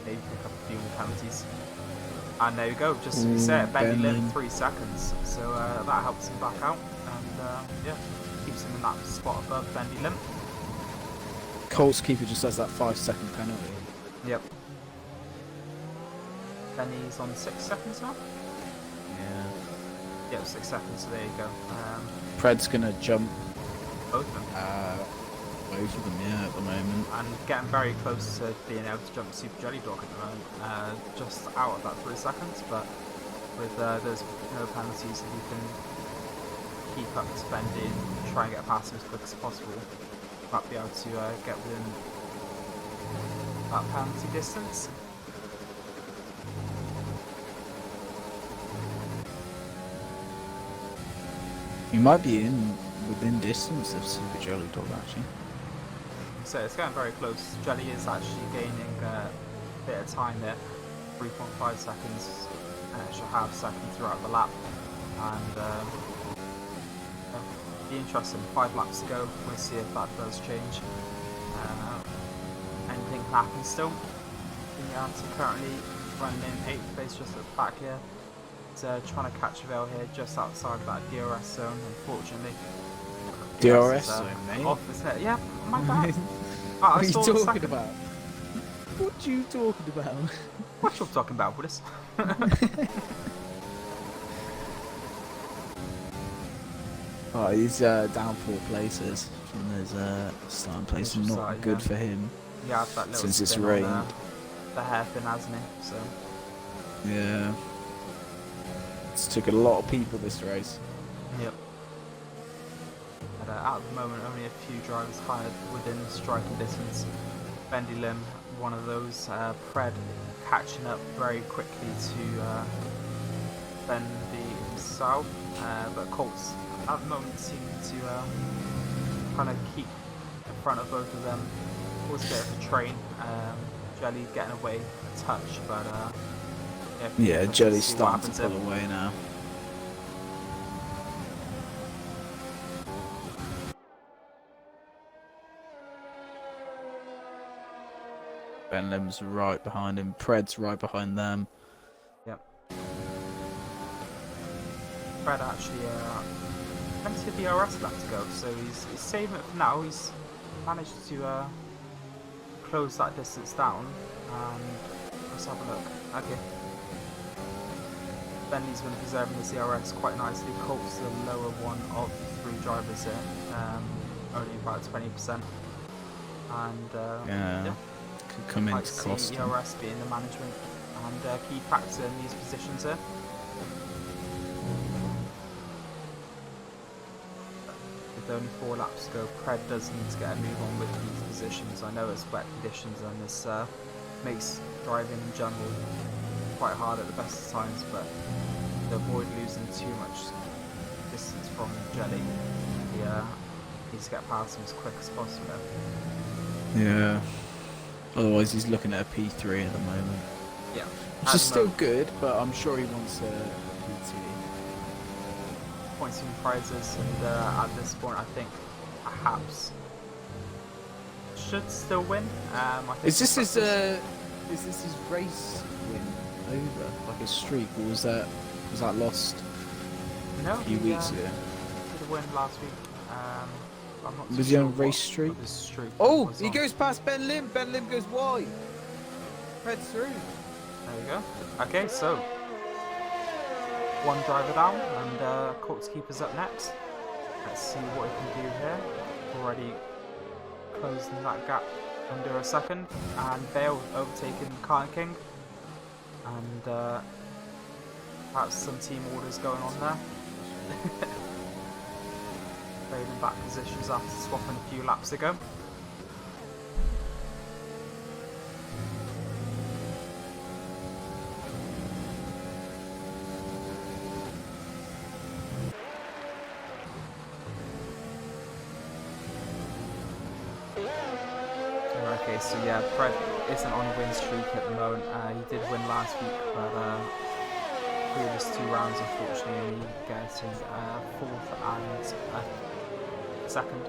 maybe pick up a few more penalties. And there you go, just as we said, Bendy Lim 3 seconds, so that helps him back out, and yeah, keeps him in that spot above Bendy Lim. Colts keeper just has that 5-second penalty. Yep. Benny's on 6 seconds now? Yeah. Yep, 6 seconds, so there you go. Pred's gonna jump Both of them. both of them, yeah, at the moment. And getting very close to being able to jump Super Jelly Dog at the moment. Just out of that 3 seconds, but with those no penalties, if you can keep up to Bendy and try and get past him as quick as possible, might be able to get within that penalty distance. You might be within distance of Super Jelly Dog, actually. So it's getting very close. Jelly is actually gaining a bit of time there, 3.5 seconds, an extra half second throughout the lap, and be interesting. 5 laps to go. We'll see if that does change. Anything can happen still. Vignati currently running in 8th place just at the back here. Trying to catch Vale here just outside of that DRS zone, unfortunately. DRS zone, mate? Off his head. Yeah, my bad. What are you talking about? What are you talking about? What you talking about, Willis? Oh, he's down 4 places from his starting place. Not good for him. Yeah, that little since it's spin rained. on the hairpin, hasn't he? So yeah, it's took a lot of people this race. yep. But at the moment, only a few drivers hired within striking distance. Bendy Lim, one of those. Pred catching up very quickly to Bendy himself, but Colts at the moment seem to kind of keep in front of both of them. Was a bit of a train. Jelly getting away a touch, but yeah, Jelly's starting to pull away now. Ben Lim's right behind him. Pred's right behind them. Yep. Fred actually plenty of DRS left to go, so he's saving it for now. He's managed to close that distance down, and let's have a look. Okay. Bentley's been preserving his DRS quite nicely. Colt's the lower one of the 3 drivers here, only about 20%. And yeah, could come into cost. DRS being the management and key factor in these positions here. With only 4 laps to go, Pred does need to get a move on with these positions. I know it's wet conditions and this makes driving in general quite hard at the best of times, but to avoid losing too much distance from Jelly, he needs to get past him as quick as possible. Yeah. Otherwise, he's looking at a P3 at the moment. Yeah. Which is still good, but I'm sure he wants a PT. Points and prizes, and at this point, I think perhaps should still win. I think Is this his race win over, like a streak, or was that lost no, a few weeks ago? Did a win last week. I'm not too Was he sure on a race streak? what his streak Oh, was he on. goes past Ben Lim. Ben Lim goes wide. Fred's through. There you go. Okay, so one driver down, and Colts keeper's up next. Let's see what he can do here. Already closing that gap under a second, and Bale overtaking Kyle King, and perhaps some team orders going on there. Trading back positions after swapping a few laps ago. Okay, so yeah, Fred isn't on a win streak at the moment. He did win last week, but previous 2 rounds, unfortunately, only getting 4th and 2nd.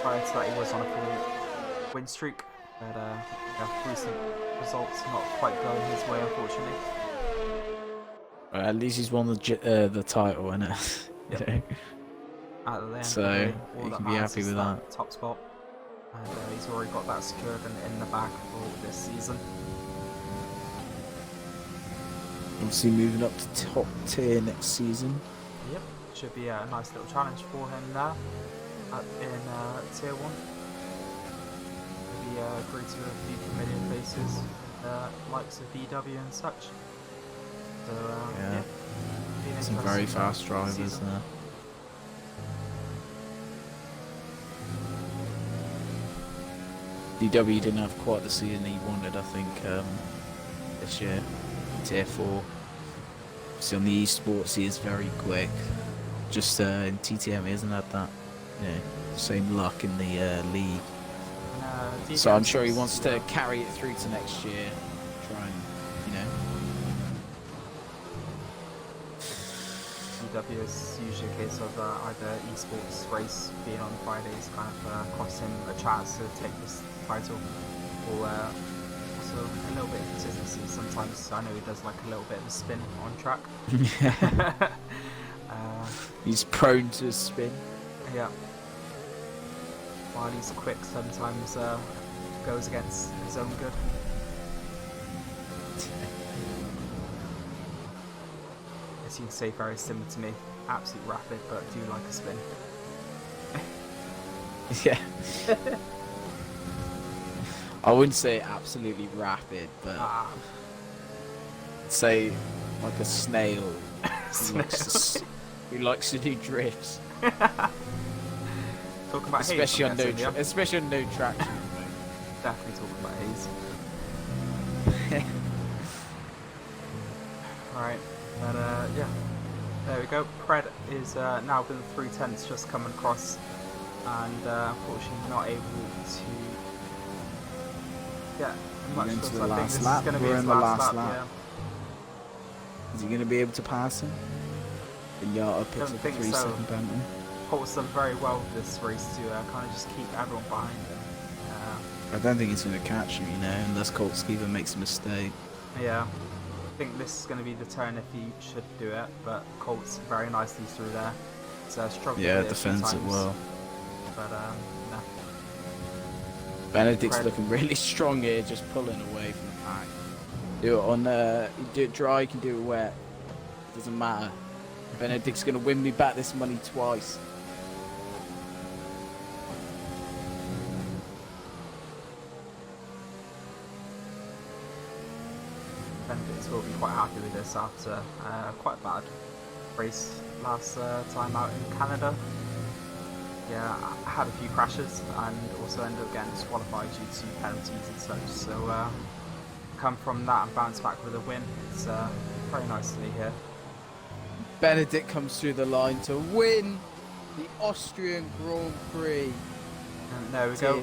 Prior to that, he was on a full win streak, but yeah, recent results not quite going his way, unfortunately. At least he's won the title, innit? Yep. At the end, So really, all you that can be matters happy is with that. top spot, and he's already got that secured and in the bag for this season. Obviously moving up to top tier next season. Yep, should be a nice little challenge for him there in tier 1. Maybe greet to a few familiar faces, likes of VW and such. So Yeah. be an Some very interesting fast drivers season. there. DW didn't have quite the season he wanted, I think, this year. Tier 4. So on the esports, he is very quick. Just in TTM, he hasn't had that, same luck in the league. So I'm sure he wants to carry it through to next year. Try and, DW is usually a case of either esports race being on Fridays kind of cost him a chance to take this title, or also a little bit of consistency. Sometimes I know he does like a little bit of a spin on track. He's prone to spin. Yeah. While he's quick, sometimes goes against his own good. As you can say, very similar to me. Absolute rapid, but do like a spin. Yeah. I wouldn't say absolutely rapid, but I'd say like a snail who likes to do drifts. Talking about especially Hayes, especially on no traction. Definitely talking about Hayes. Alright, but yeah, there we go. Pred is now with the 3/10 just coming across, and unfortunately not able to get much Into of the I think last this lap. is going to be We're his in the last last lap. lap. Is he going to be able to pass him? Pinata picks Don't up a think 3-second penalty. Colt's done very well with this race to kind of just keep everyone behind him. I don't think he's going to catch him, unless Colt's keeper makes a mistake. Yeah, I think this is going to be the turn if he should do it, but Colt's very nicely through there. So struggled Yeah, with it a few defends it times, well. But no. Benedict's Pred. looking really strong here, just pulling away from the pack. Do it on, you do it dry, you can do it wet. Doesn't matter. Benedict's going to win me back this money twice. Benedicts will be quite happy with this after quite a bad race last time out in Canada. Yeah, I had a few crashes and also ended up getting disqualified due to penalties and such. So come from that and bounce back with a win. It's very nice to be here. Benedict comes through the line to win the Austrian Grand Prix. And there we go.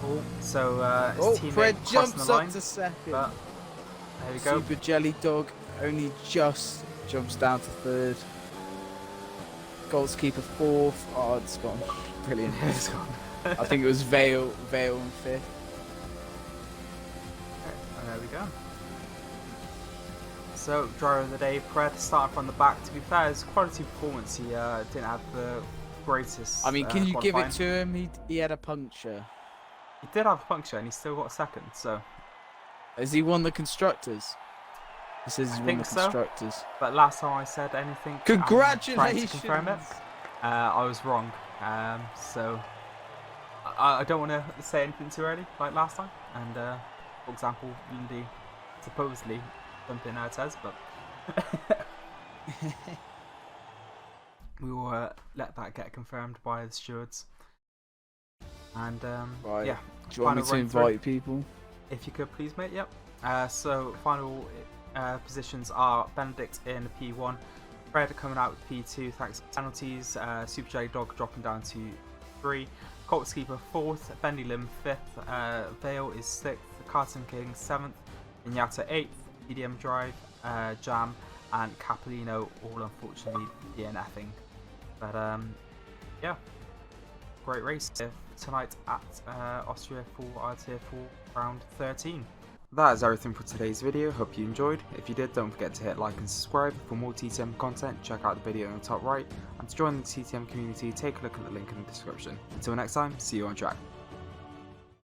Oh, so his teammate Fred crossing jumps the line, up to second. but there we go. Super Jelly Dog only just jumps down to third. Goalkeeper 4th. Oh, it's gone. Brilliant. It's gone. I think it was Vale in 5th. And there we go. So, driver of the day, Pred, starting from the back. To be fair, his quality performance, he didn't have the greatest. I mean, can you give qualifying. it to him? He had a puncture. He did have a puncture, and he still got a second. So, Has he won the constructors? He says he's won the constructors. But last time I said anything, Congratulations! trying to confirm it, I was wrong. So I don't want to say anything too early, like last time. And for example, Lindy supposedly something it says, but we will let that get confirmed by the stewards. And Right. yeah, Do you want me to invite people? if you could please, mate. Yep. So final positions are Benedict in P1, Fred coming out with P2 thanks to penalties, Super J Dog dropping down to 3, Colts Keeper 4th, Bendy Lim 5th, Vale is 6th, Carton King 7th, Inyata 8th, EDM Drive, Jam and Capolino all unfortunately DNFing. But yeah, great race tonight at Austria for Tier 4 round 13. That is everything for today's video. Hope you enjoyed. If you did, don't forget to hit like and subscribe. For more TTM content, check out the video in the top right. And to join the TTM community, take a look at the link in the description. Until next time, see you on track.